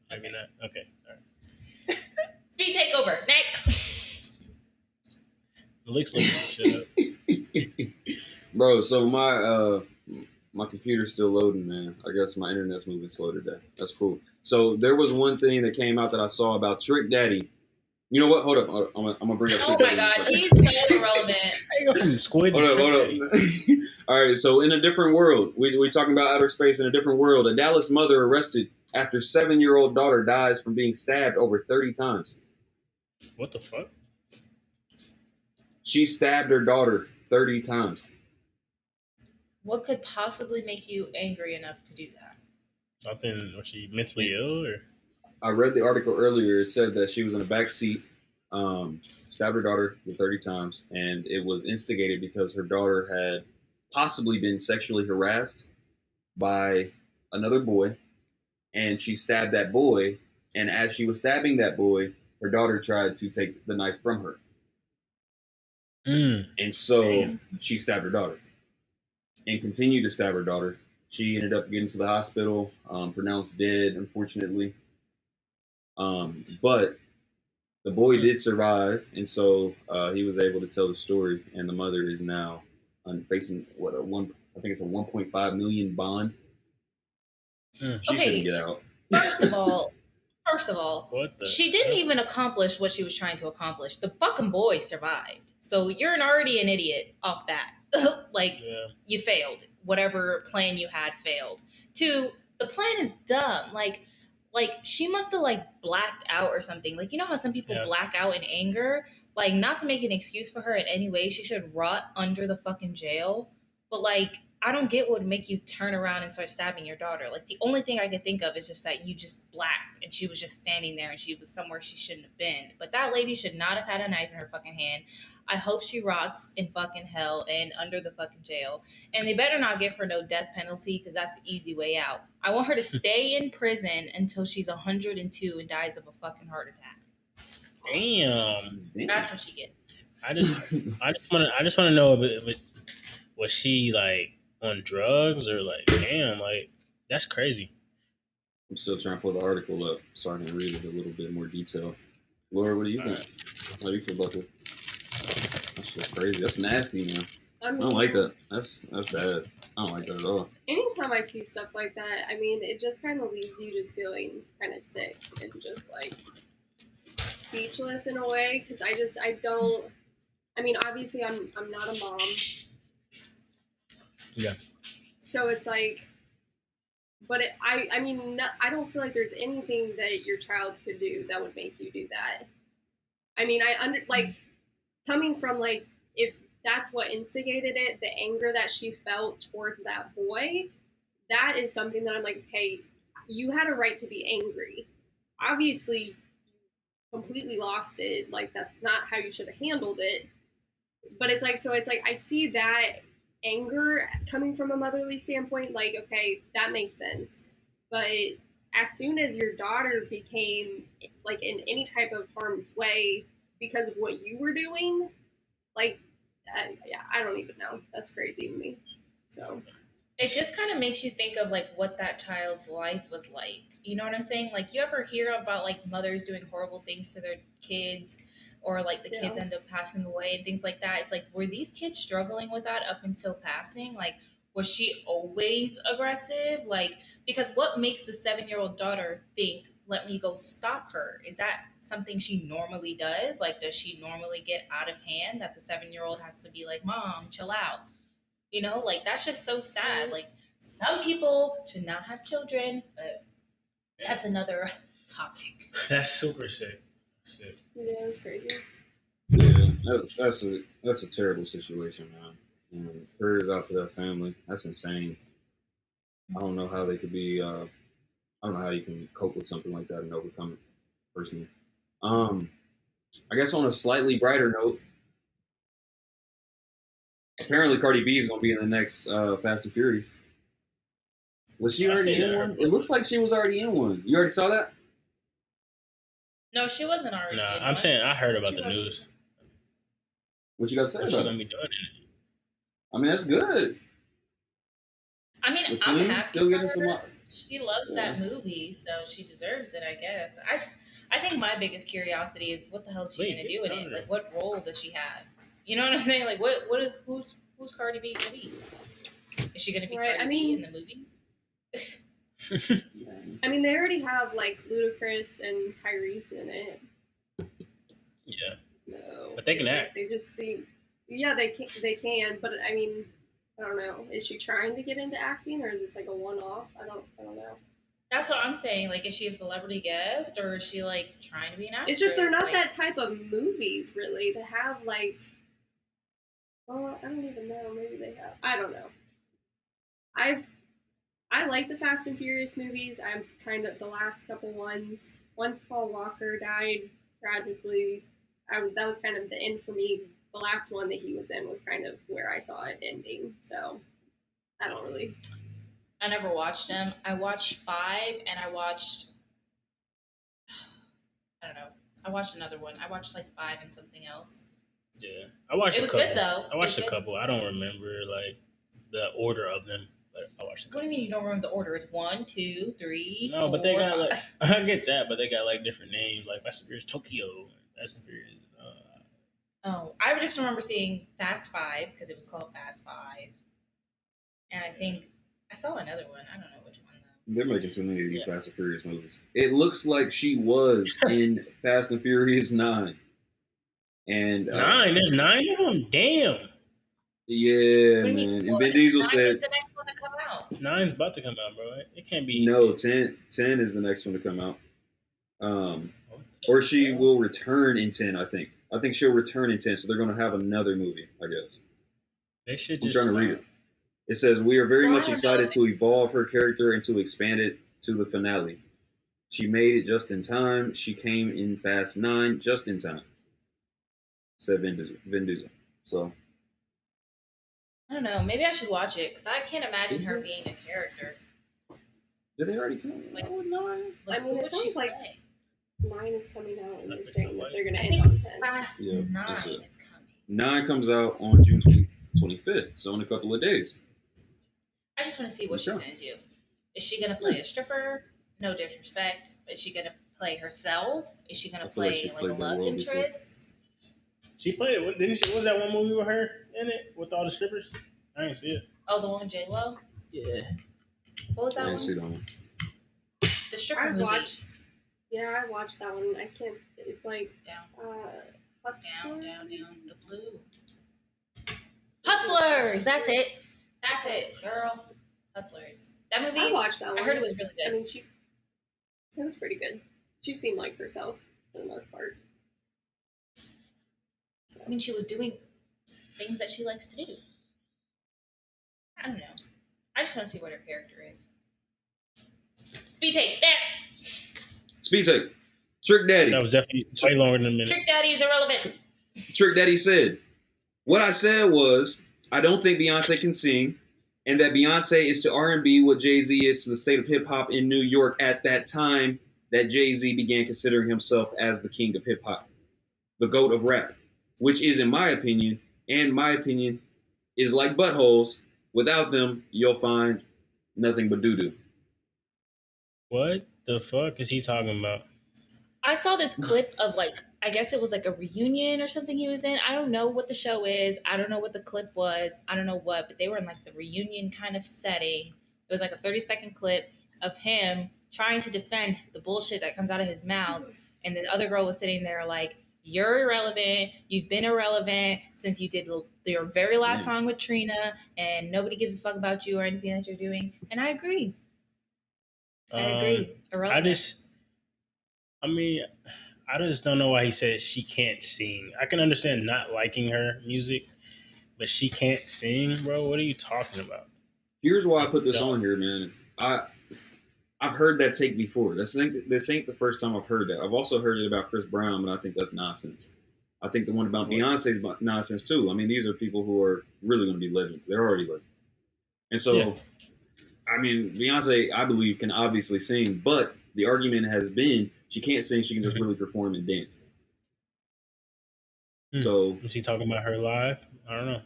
maybe not. Okay, sorry. Speed takeover. Next. Malik's looking shut up. Bro, so my computer's still loading, man. I guess my internet's moving slow today. That's cool. So there was one thing that came out that I saw about Trick Daddy. You know what? Hold up. I'm gonna bring up. Oh my god, he's so irrelevant. How you go from squid to Hold up. All right. So in a different world, we talking about outer space. In a different world, a Dallas mother arrested after 7-year-old daughter dies from being stabbed over 30 times. What the fuck? She stabbed her daughter 30 times. What could possibly make you angry enough to do that? Something? Was she mentally ill or? I read the article earlier. It said that she was in the back seat, stabbed her daughter 30 times, and it was instigated because her daughter had possibly been sexually harassed by another boy, and she stabbed that boy, and as she was stabbing that boy, her daughter tried to take the knife from her. And so she stabbed her daughter and continued to stab her daughter. She ended up getting to the hospital, pronounced dead, unfortunately. But the boy did survive, and so he was able to tell the story. And the mother is now facing I think it's a 1.5 million bond. She shouldn't get out. First of all, she didn't hell? even accomplish what she was trying to accomplish. The fucking boy survived. So you're already an idiot off that. You failed. Whatever plan you had failed. 2, the plan is dumb. Like she must have blacked out or something. Like, you know how some people black out in anger? Like, not to make an excuse for her in any way, she should rot under the fucking jail. But I don't get what would make you turn around and start stabbing your daughter. Like, the only thing I could think of is just that you just blacked and she was just standing there and she was somewhere she shouldn't have been. But that lady should not have had a knife in her fucking hand. I hope she rots in fucking hell and under the fucking jail. And they better not give her no death penalty because that's the easy way out. I want her to stay in prison until she's 102 and dies of a fucking heart attack. Damn. That's what she gets. I just want to know if was she like on drugs or like damn, like that's crazy. I'm still trying to pull the article up so I can read it a little bit more detail. Laura, what do you think? How do you feel about that? That's just crazy. That's nasty, man. I don't like that. That's bad. I don't like that at all. Anytime I see stuff like that, I mean, it just kind of leaves you just feeling kind of sick and just like speechless in a way. Because I don't. I mean, obviously, I'm not a mom. Yeah. So it's like, but I mean, no, I don't feel like there's anything that your child could do that would make you do that. I mean, like coming from like if that's what instigated it, the anger that she felt towards that boy, that is something that I'm like, okay, you had a right to be angry. Obviously, you completely lost it. Like, that's not how you should have handled it. But it's like, I see that anger coming from a motherly standpoint, like, okay, that makes sense. But as soon as your daughter became like in any type of harm's way because of what you were doing, like, yeah, I don't even know. That's crazy to me. So it just kind of makes you think of like what that child's life was like. You know what I'm saying? Like, you ever hear about like mothers doing horrible things to their kids, or like the kids end up passing away and things like that? It's like, were these kids struggling with that up until passing? Like, was she always aggressive? Like, because what makes the 7-year-old daughter think, let me go stop her? Is that something she normally does? Like, does she normally get out of hand that the 7-year-old has to be like, Mom, chill out? You know, like, that's just so sad. Like, some people should not have children, but that's another topic. That's super sick. Sick. yeah, it's crazy. Yeah, that's a terrible situation, man. And prayers out to that family. That's insane. I don't know how they could be. I don't know how you can cope with something like that and overcome it. Personally, I guess on a slightly brighter note, apparently Cardi B is going to be in the next Fast and Furious. Was she already in one? It looks like she was already in one. You already saw that? No, she wasn't already. Nah, I'm saying I heard about the news. What you got to say What's about she it? gonna be doing in it? I mean, that's good. I mean, The I'm Queen happy still for getting some. her. She loves that movie, so she deserves it, I guess. I think my biggest curiosity is what the hell is she gonna do in it? Like, what role does she have? You know what I'm saying? Like, who's Cardi B gonna be? Is she gonna be Cardi B in the movie? I mean, they already have like Ludacris and Tyrese in it. Yeah. So, but they can act. They just seem, yeah, they can. But I mean, I don't know. Is she trying to get into acting, or is this like a one-off? I don't know. That's what I'm saying. Like, is she a celebrity guest, or is she like trying to be an actress? It's just they're not like, that type of movies, really. To have like, well, I don't even know. Maybe they have. I don't know. I like the Fast and Furious movies. I'm kind of the last couple ones. Once Paul Walker died tragically, that was kind of the end for me. The last one that he was in was kind of where I saw it ending. So I don't really. I never watched them. I watched 5, and I watched. I don't know. I watched another one. I watched like 5 and something else. Yeah, I watched. It was good though. I watched a couple. I don't remember like the order of them. I watched a couple. What do you mean you don't remember the order? It's 1, 2, 3. No, 4, but they got 5. like I get that, but they got like different names, like Fast and Furious Tokyo, Fast and Furious. Oh, I just remember seeing Fast 5 because it was called Fast 5, and I think I saw another one. I don't know which one though. They're making too many of these Fast and Furious movies. It looks like she was in Fast and Furious 9. And 9? There's 9 of them. Damn. Yeah, man. And Vin Diesel said the next one to come out. 9's about to come out, bro. It can't be. No, 10 is the next one to come out. Or she will return in 10. I think she'll return in 10. So they're going to have another movie. I guess. They should I'm just. trying to read it. It says, we are very Well, I much don't excited know. to evolve her character and to expand it to the finale. She made it just in time. She came in Fast 9 just in time, said Vin Diesel. So, I don't know. Maybe I should watch it because I can't imagine her being a character. did they already come? Like, Oh, 9? Like, I mean, who it would she sounds like play? 9 is coming out, and I they're think saying so, that like- they're going to I end think on 10. Fast Yeah, 9 that's it. is coming. 9 comes out on June 25th, so in a couple of days. I just want to see what she's Okay. going to do. Is she going to play a stripper? No disrespect. Is she going to play herself? Is she going to I feel like play she like a played that love role before. interest? She played. What didn't she? Was that one movie with her in it with all the strippers? I didn't see it. Oh, the one with J-Lo? Yeah. What was I that didn't one? see that one. The stripper I movie. watched that one. I can't, it's like, Down, Hustler? down. The blue. Hustlers! That's it. That's it, girl. Hustlers. That movie, I watched that one. I heard it was really I good. mean, it was pretty good. She seemed like herself for the most part. So, I mean, she was doing things that she likes to do. I don't know. I just want to see what her character is. Speed take, next! Speed take. Trick Daddy. That was definitely way longer than a minute. Trick Daddy is irrelevant. Trick Daddy said, what I said was, I don't think Beyonce can sing, and that Beyonce is to R&B what Jay-Z is to the state of hip-hop in New York at that time that Jay-Z began considering himself as the king of hip-hop, the GOAT of rap, which is, in my opinion, is like buttholes. Without them, you'll find nothing but doo-doo. What the fuck is he talking about? I saw this clip of I guess it was like a reunion or something he was in. I don't know what the show is. I don't know what the clip was. I don't know what, but they were in like the reunion kind of setting. It was like a 30-second clip of him trying to defend the bullshit that comes out of his mouth. And the other girl was sitting there like, you're irrelevant. You've been irrelevant since you did your very last song with Trina, and nobody gives a fuck about you or anything that you're doing. And I agree. Irrelevant. I just don't know why he said she can't sing. I can understand not liking her music, but she can't sing, bro. What are you talking about? Here's why That's I put this dumb. on here, man. I've heard that take before. This ain't the first time I've heard that. I've also heard it about Chris Brown, but I think that's nonsense. I think the one about Beyonce is nonsense too. I mean, these are people who are really going to be legends. They're already legends. And so, Yeah. I mean, Beyonce, I believe, can obviously sing, but the argument has been she can't sing. She can just really perform and dance. So, is he talking about her live? I don't know.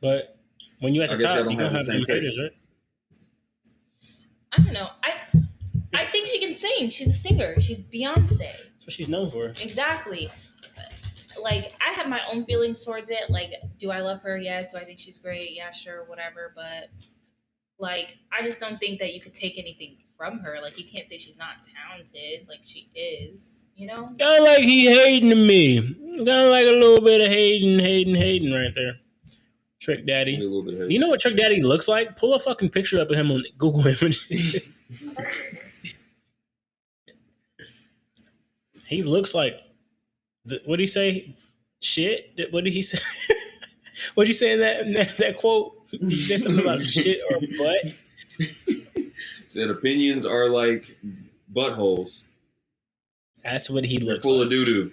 But when you're at I the guess y'all top, don't you're going have to the have same some take. haters, right? I don't know. I think she can sing. She's a singer. She's Beyonce. That's what she's known for. Exactly. Like, I have my own feelings towards it. Like, do I love her? Yes. Do I think she's great? Yeah, sure, whatever. But, like, I just don't think that you could take anything from her. Like, you can't say she's not talented. Like, she is, you know? Kind of like he hating me. Kind of like a little bit of hating right there. Trick Daddy. a little bit of You know what Trick Daddy looks like? Pull a fucking picture up of him on Google Images. He looks like, what did he say? Shit? What did he say? What did you say in that quote? Did you say something about shit or butt? Said opinions are like buttholes. That's what he They're looks full like. of doo-doo.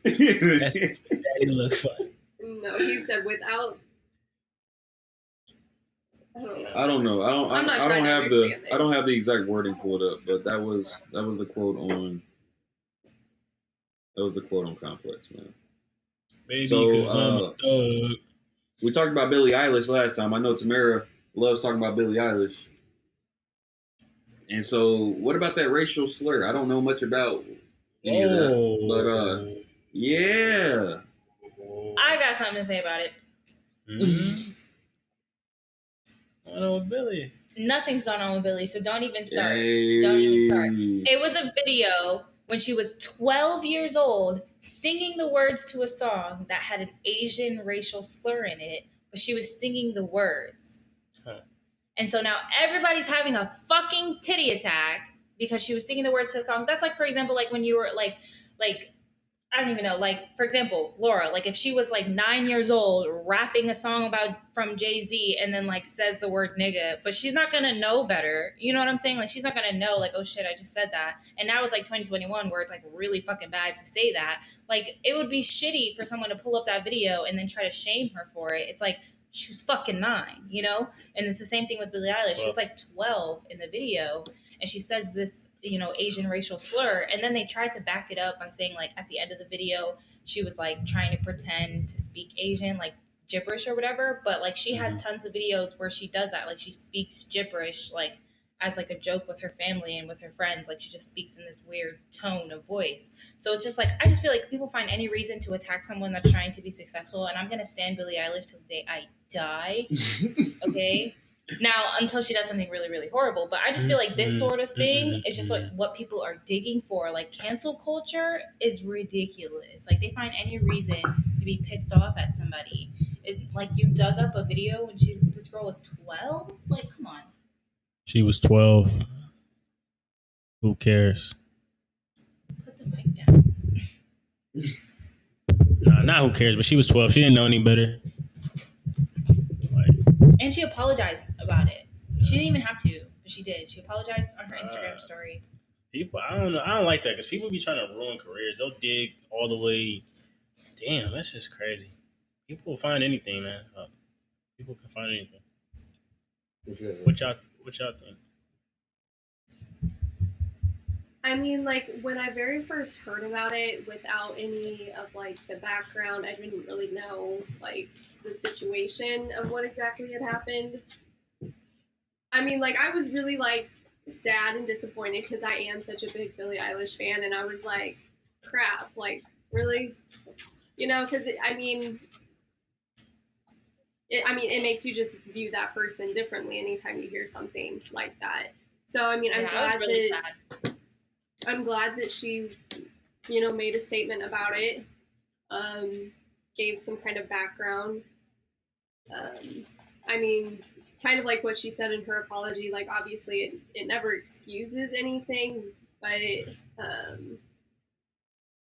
That's what Daddy looks like. No, he said without. I don't know. I'm not I trying don't to have understand it. I don't have the exact wording pulled up, but that was the quote on Complex, man. Baby, So, 'cause I'm a thug. We talked about Billie Eilish last time. I know Tamara loves talking about Billie Eilish. And so, what about that racial slur? I don't know much about any of that, but yeah. I got something to say about it. Mm-hmm. I know Billy. Nothing's going on with Billy, so don't even start. Hey. Don't even start. It was a video when she was 12 years old singing the words to a song that had an Asian racial slur in it, but she was singing the words. Huh. And so now everybody's having a fucking titty attack because she was singing the words to the song. That's like, for example, like when you were like I don't even know. Like, for example, Laura, like if she was like 9 years old rapping a song about from Jay-Z and then like says the word nigga, but she's not gonna know better. You know what I'm saying? Like she's not gonna know like, oh shit, I just said that. And now it's like 2021 where it's like really fucking bad to say that. Like it would be shitty for someone to pull up that video and then try to shame her for it. It's like she was fucking 9, you know? And it's the same thing with Billie Eilish. She was like 12 in the video and she says this, you know, Asian racial slur, and then they tried to back it up by saying like at the end of the video she was like trying to pretend to speak Asian, like gibberish or whatever, but like she has tons of videos where she does that, like she speaks gibberish like as like a joke with her family and with her friends, like she just speaks in this weird tone of voice. So it's just like I just feel like people find any reason to attack someone that's trying to be successful, and I'm gonna stand Billie Eilish till the day I die. Okay, now until she does something really really horrible, but I just feel like this sort of thing is just like what people are digging for. Like cancel culture is ridiculous. Like they find any reason to be pissed off at somebody. Like you dug up a video when this girl was 12. Like come on. She was 12. Who cares? Put the mic down. Nah, not who cares, but she was 12. She didn't know any better. Like, And she apologized about it. She didn't even have to, but she did. She apologized on her Instagram story. people, I don't know. I don't like that because people be trying to ruin careers. They'll dig all the way. Damn, that's just crazy. People will find anything, man. People can find anything. What y'all think? I mean, like, when I very first heard about it without any of, like, the background, I didn't really know, like, the situation of what exactly had happened. I mean, like, I was really, like, sad and disappointed because I am such a big Billie Eilish fan, and I was like, crap, like, really? You know, because, it makes you just view that person differently anytime you hear something like that. So, I mean, I'm glad that she, made a statement about it, gave some kind of background. Kind of like what she said in her apology, like obviously it never excuses anything, but,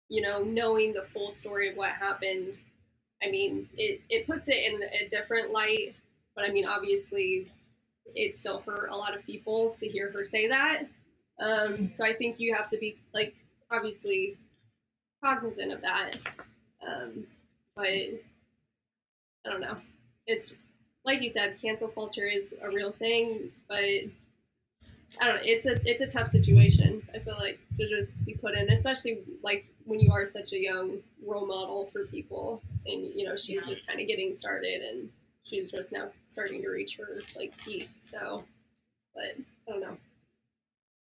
knowing the full story of what happened, it puts it in a different light, but obviously it still hurt a lot of people to hear her say that. So I think you have to be, like, obviously cognizant of that. But I don't know. It's like you said, cancel culture is a real thing, but I don't know. It's a tough situation. I feel like to just be put in, especially like when you are such a young role model for people, and she's just kind of getting started, and she's just now starting to reach her like peak. So, but I don't know.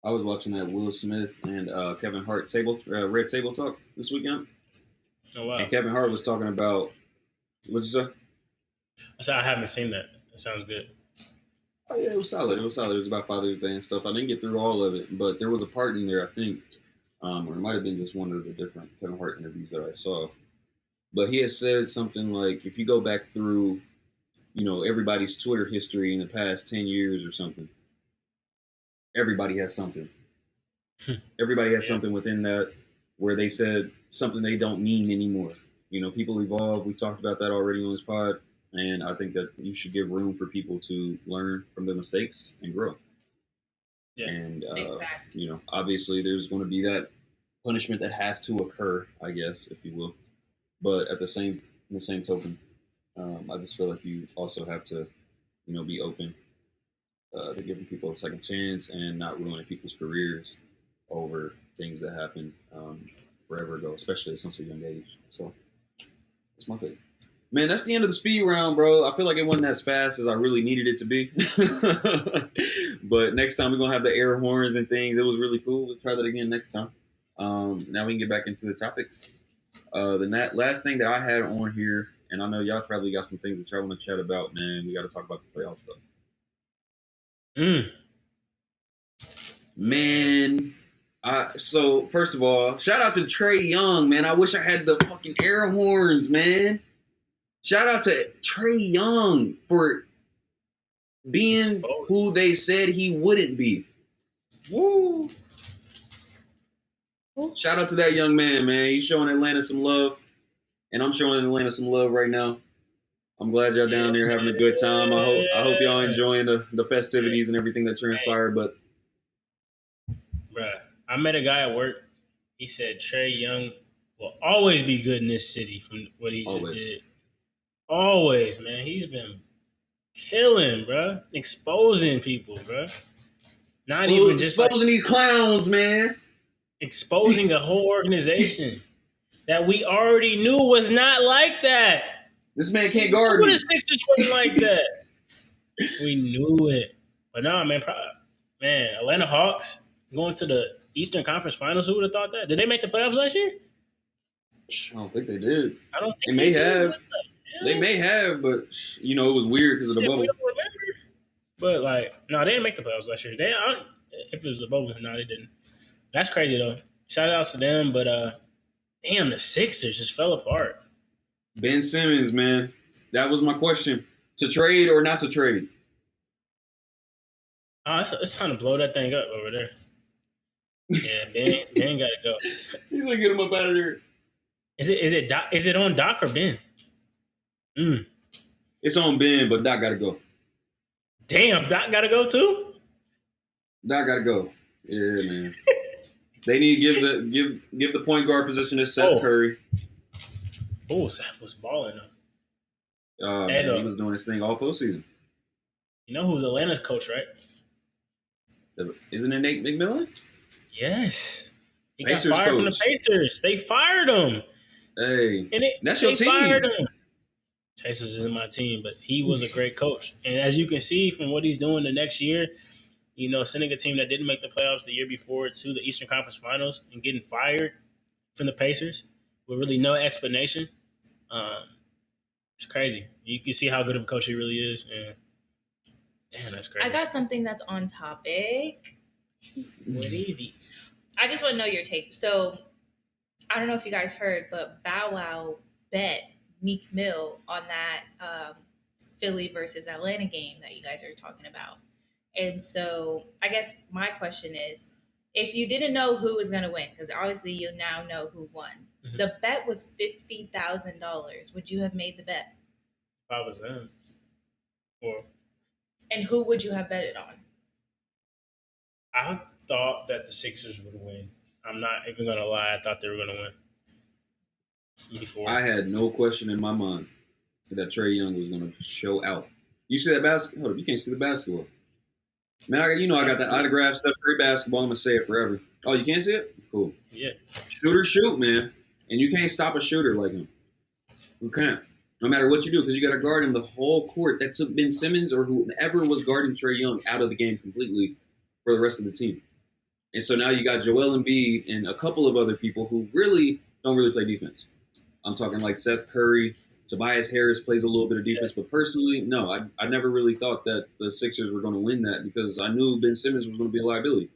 I was watching that Will Smith and Kevin Hart Red Table Talk this weekend. Oh wow! And Kevin Hart was talking about what'd you say? I said I haven't seen that. That sounds good. Oh yeah, it was solid. It was about Father's Day and stuff. I didn't get through all of it, but there was a part in there, I think, or it might have been just one of the different Kevin Hart interviews that I saw. But he had said something like, if you go back through, everybody's Twitter history in the past 10 years or something, everybody has something. Everybody has something within that where they said something they don't mean anymore. People evolve. We talked about that already on this pod. And I think that you should give room for people to learn from their mistakes and grow. Yeah. And, obviously there's going to be that punishment that has to occur, I guess, if you will. But in the same token, I just feel like you also have to, be open to giving people a second chance and not ruining people's careers over things that happened forever ago, especially at such a young age. So that's my take. Man, that's the end of the speed round, bro. I feel like it wasn't as fast as I really needed it to be. But next time we're going to have the air horns and things. It was really cool. We'll try that again next time. Now we can get back into the topics. The last thing that I had on here, and I know y'all probably got some things that y'all want to chat about, man. We got to talk about the playoff stuff. Man, so first of all, shout out to Trae Young, man. I wish I had the fucking air horns, man. Shout out to Trae Young for being who they said he wouldn't be. Woo! Shout out to that young man, man. He's showing Atlanta some love, and I'm showing Atlanta some love right now. I'm glad y'all down there having a good time. I hope y'all enjoying the festivities and everything that transpired. But Bruh, I met a guy at work. He said Trae Young will always be good in this city from what he just did. Always, man. He's been killing, bruh. Exposing people, bruh. Not even just exposing these clowns, man. Exposing a whole organization that we already knew was not like that. This man can't guard me. The Sixers wasn't like that. We knew it. But nah, man, Atlanta Hawks going to the Eastern Conference Finals. Who would have thought that? Did they make the playoffs last year? I don't think they did. I don't think they may have. They may have, but it was weird because of the bubble. We don't remember. But no, they didn't make the playoffs last year. If it was the bubble, no, they didn't. That's crazy though. Shout outs to them, but damn, the Sixers just fell apart. Ben Simmons, man, that was my question: to trade or not to trade? It's time to blow that thing up over there. Yeah, Ben got to go. He's gonna get him up out of there. Is it on Doc or Ben? It's on Ben, but Doc got to go. Damn, Doc got to go too. Doc got to go. Yeah, man. They need to give the point guard position to Seth Curry. Oh, Seth was balling up. He was doing his thing all postseason. You know who's Atlanta's coach, right? Isn't it Nate McMillan? Yes. He Pacers got fired coach. from the Pacers. They fired him. Hey, that's your team. Fired him. Pacers isn't my team, but he was a great coach. And as you can see from what he's doing the next year, sending a team that didn't make the playoffs the year before to the Eastern Conference Finals and getting fired from the Pacers with really no explanation, it's crazy. You can see how good of a coach he really is. And damn, that's crazy. I got something that's on topic. What easy. I just want to know your take. So, I don't know if you guys heard, but Bow Wow bet Meek Mill on that Philly versus Atlanta game that you guys are talking about. And so I guess my question is, if you didn't know who was going to win, because obviously you now know who won, the bet was $50,000. Would you have made the bet? If I was them. And who would you have betted on? I thought that the Sixers would win. I'm not even going to lie. I thought they were going to win. Before. I had no question in my mind that Trae Young was going to show out. You see that basketball? Hold up, you can't see the basketball. Man, I got that autograph Steph Curry basketball. I'm going to say it forever. Oh, you can't see it? Cool. Yeah. Shooter shoot, man. And you can't stop a shooter like him. You can't. No matter what you do, because you got to guard him the whole court. That took Ben Simmons or whoever was guarding Trae Young out of the game completely for the rest of the team. And so now you got Joel Embiid and a couple of other people who don't really play defense. I'm talking like Seth Curry. Tobias Harris plays a little bit of defense, but personally, no, I never really thought that the Sixers were going to win that because I knew Ben Simmons was going to be a liability.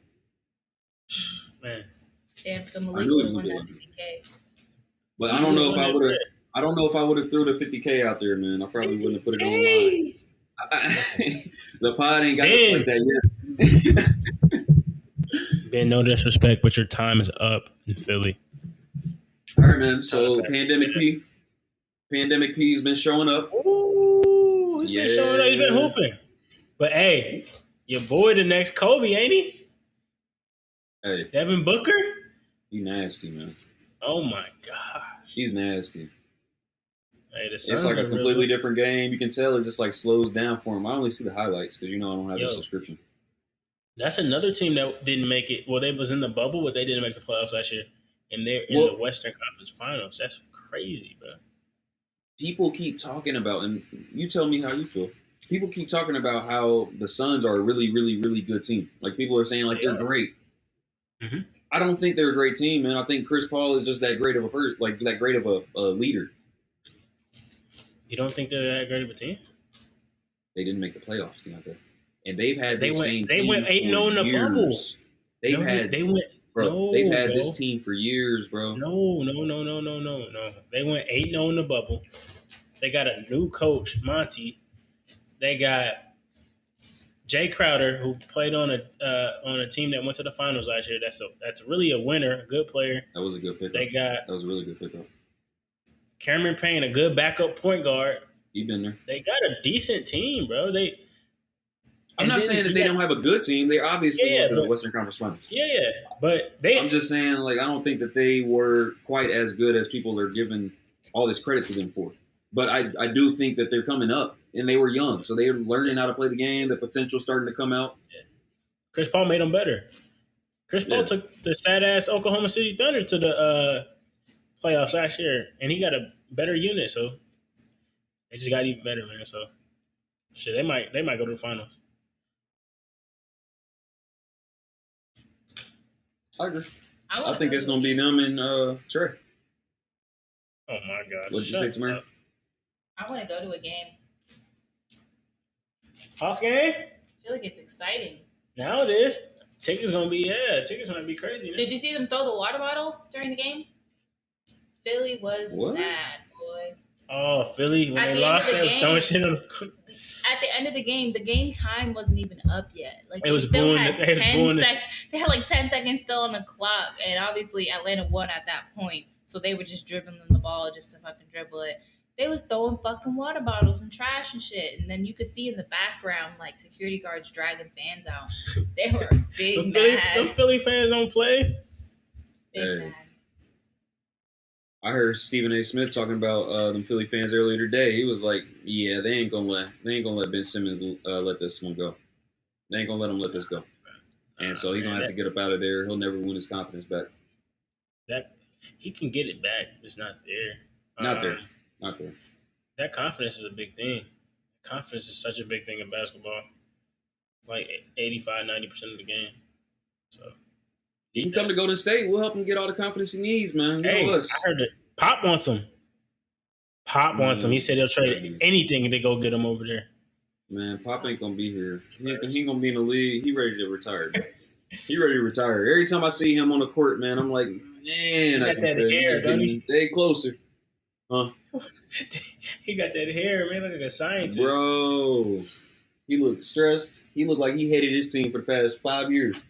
Man, damn! So Malik would have won that $50K. But I don't know if I would have. I don't know if I would have threw the $50K out there, man. I probably wouldn't have put it online. The pod ain't got us like that yet. Ben, no disrespect, but your time is up in Philly. All right, man. So Pandemic P's been showing up. Ooh, he's been showing up. He's been hooping. But hey, your boy, the next Kobe, ain't he? Hey, Devin Booker. He nasty, man. Oh my gosh, he's nasty. Hey, it's like a completely different game. You can tell it just like slows down for him. I only see the highlights because I don't have a subscription. That's another team that didn't make it. Well, they was in the bubble, but they didn't make the playoffs last year, and they're in the Western Conference Finals. That's crazy, bro. People keep talking about, and you tell me how you feel. People keep talking about how the Suns are a really, really, really good team. Like people are saying, like they're great. Mm-hmm. I don't think they're a great team, man. I think Chris Paul is just that great of a leader. You don't think they're that great of a team? They didn't make the playoffs, Deonte. And they've had this same team. They went 8-0 in the bubble. They've had this team for years, bro. No. They went 8-0 in the bubble. They got a new coach, Monty. They got Jay Crowder, who played on a team that went to the finals last year. That's really a winner, a good player. That was a good pickup. That was a really good pickup. Cameron Payne, a good backup point guard. He been there. They got a decent team, bro. I'm not saying that they don't have a good team. They obviously went to the Western Conference Finals. Yeah, but I'm just saying, like, I don't think that they were quite as good as people are giving all this credit to them for. But I do think that they're coming up, and they were young, so they're learning how to play the game. The potential starting to come out. Yeah. Chris Paul made them better. Chris Paul took the sad-ass Oklahoma City Thunder to the playoffs last year, and he got a better unit, so they just got even better, man. So, shit, they might go to the finals. I agree. I think it's going to be them and Trey. Oh, my God. What did you say, Tamara? I want to go to a game. Hawks game? I feel like it's exciting. Now it is. Tickets going to be crazy. Man. Did you see them throw the water bottle during the game? Philly was mad, boy. Oh, Philly, when they lost, they was throwing shit on the... At the end of the game time wasn't even up yet. Like it was booing. They had like 10 seconds still on the clock, and obviously Atlanta won at that point. So they were just dribbling the ball just to fucking dribble it. They was throwing fucking water bottles and trash and shit, and then you could see in the background like security guards dragging fans out. They were big mad. Them Philly fans don't play. Big mad. I heard Stephen A. Smith talking about them Philly fans earlier today. He was like, "Yeah, they ain't gonna let Ben Simmons let this one go. They ain't gonna let him let this go." And so he's gonna have to get up out of there. He'll never win his confidence back. That he can get it back. It's not there. Not there. That confidence is a big thing. Confidence is such a big thing in basketball. Like 85-90% of the game. So. He can come to Golden State. We'll help him get all the confidence he needs, man. Hey, I heard it. Pop wants him. Wants him. He said he'll trade anything to go get him over there. Man, Pop ain't going to be here. He going to be in the league. He ready to retire. He ready to retire. Every time I see him on the court, man, I'm like, man, I can say he's getting day closer. Huh? He got that hair, man, like a scientist. Bro, he looked stressed. He looked like he hated his team for the past 5 years.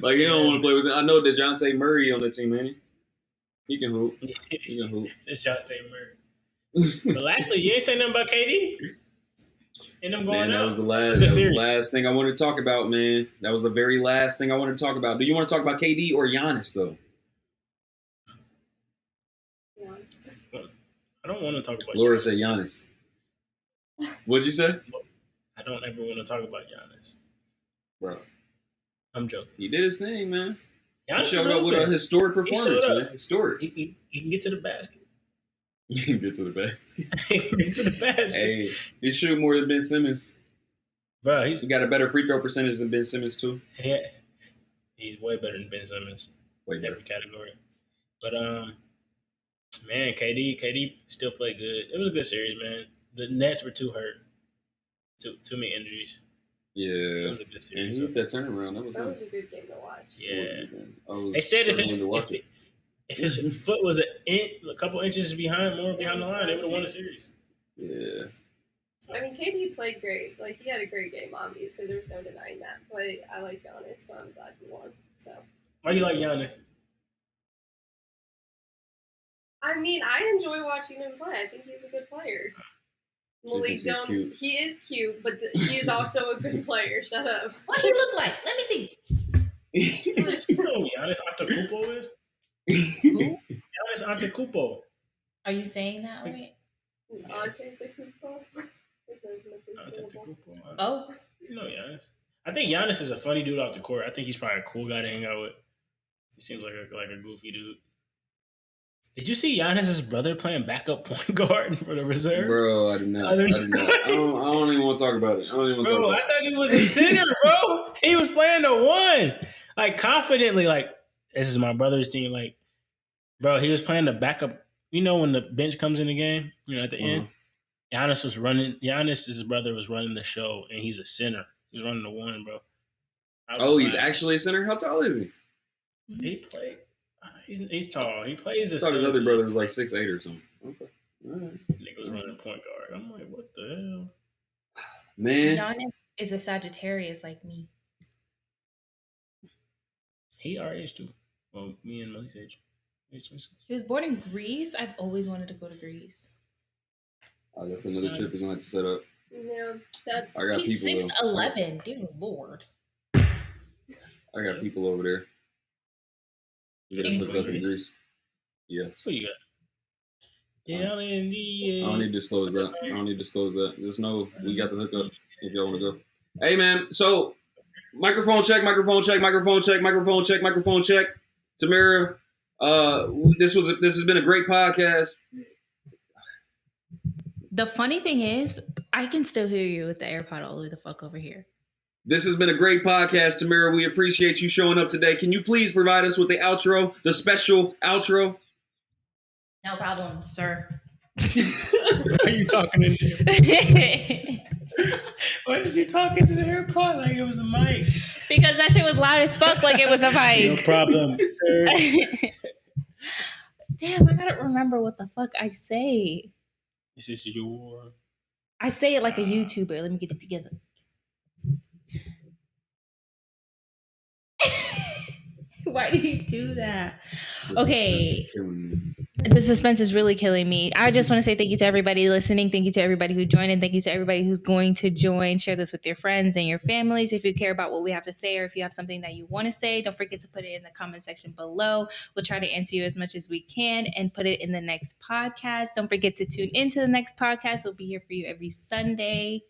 Like, he don't want to play with it. I know Deonte Murray on the team, ain't he? He can hoop. It's Deonte Murray. But lastly, you ain't say nothing about KD? And them going that out. was the last thing I wanted to talk about, man. That was the very last thing I wanted to talk about. Do you want to talk about KD or Giannis, though? I don't want to talk about Laura Giannis. said Giannis. What'd you say? I don't ever want to talk about Giannis. Bro. I'm joking. He did his thing, man. Giannis he showed up with a historic performance, man. Historic. He can get to the basket. He can get to the basket. He can get to the basket. Hey, he shoot more than Ben Simmons. Bro, he got a better free throw percentage than Ben Simmons, too. Yeah. He's way better than Ben Simmons. Way better. Every category. But, man, KD still played good. It was a good series, man. The Nets were too hurt. Too many injuries. Yeah. It was a good series. And he hit that turnaround. That was a good game to watch. Yeah. They said if his foot was a couple inches behind the line, they would have won the series. Yeah. I mean, KD played great. Like, he had a great game, obviously. There's no denying that. But I like Giannis, so I'm glad he won. So. Why do you like Giannis? I mean, I enjoy watching him play. I think he's a good player. Malik, he is cute, but he is also a good player. Shut up. What he look like? Let me see. You know who Giannis Antetokounmpo is? Who? Giannis Antetokounmpo. Are you saying that right? Antetokounmpo. Oh. You know Giannis. I think Giannis is a funny dude off the court. I think he's probably a cool guy to hang out with. He seems like a goofy dude. Did you see Giannis' brother playing backup point guard for the reserves? Bro, I did not. I don't even want to talk about it. I thought he was a center, bro. He was playing the one. Like, confidently, like, this is my brother's team. Like, bro, he was playing the backup. You know when the bench comes in the game? You know, at the end? Giannis' brother was running the show, and he's a center. He's running the one, bro. He's actually a center? How tall is he? He played. He's tall. He plays the I thought his other brother was like 6'8" or something. Okay. All right. Nigga was running point guard. I'm like, what the hell? Man. Giannis is a Sagittarius like me. He our age too. Well, me and Malik's age. Age 26. He was born in Greece. I've always wanted to go to Greece. Oh, that's another trip we're gonna have to set up. Yeah, that's. I got He's people. 6'11". Dear Lord. I got people over there. You gotta hook up in Greece. Yes. Who you got? Yeah, I mean, I don't need to disclose that. Just know we got the hookup if y'all want to go. Hey man, so microphone check. Tamara, this has been a great podcast. The funny thing is, I can still hear you with the AirPod all the way the fuck over here. This has been a great podcast, Tamara. We appreciate you showing up today. Can you please provide us with the outro, the special outro? No problem, sir. Why are you talking in there? Why is you talking to the AirPod like it was a mic? Because that shit was loud as fuck like it was a mic. No problem, sir. Damn, I gotta remember what the fuck I say. This is your... I say it like a YouTuber. Let me get it together. Why do you do that? Okay. The suspense is really killing me. I just want to say thank you to everybody listening. Thank you to everybody who joined, and thank you to everybody who's going to join. Share this with your friends and your families. If you care about what we have to say, or if you have something that you want to say, don't forget to put it in the comment section below. We'll try to answer you as much as we can and put it in the next podcast. Don't forget to tune into the next podcast. We'll be here for you every Sunday.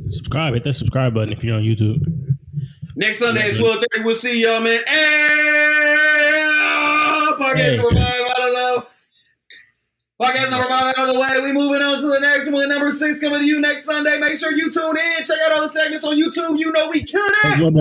Subscribe. Hit that subscribe button if you're on YouTube. Next Sunday at 12:30, we'll see y'all, man. Podcast number 5 out of the podcast number 5 out of the way. We moving on to the next one. Number 6 coming to you next Sunday. Make sure you tune in. Check out all the segments on YouTube. You know we killing it.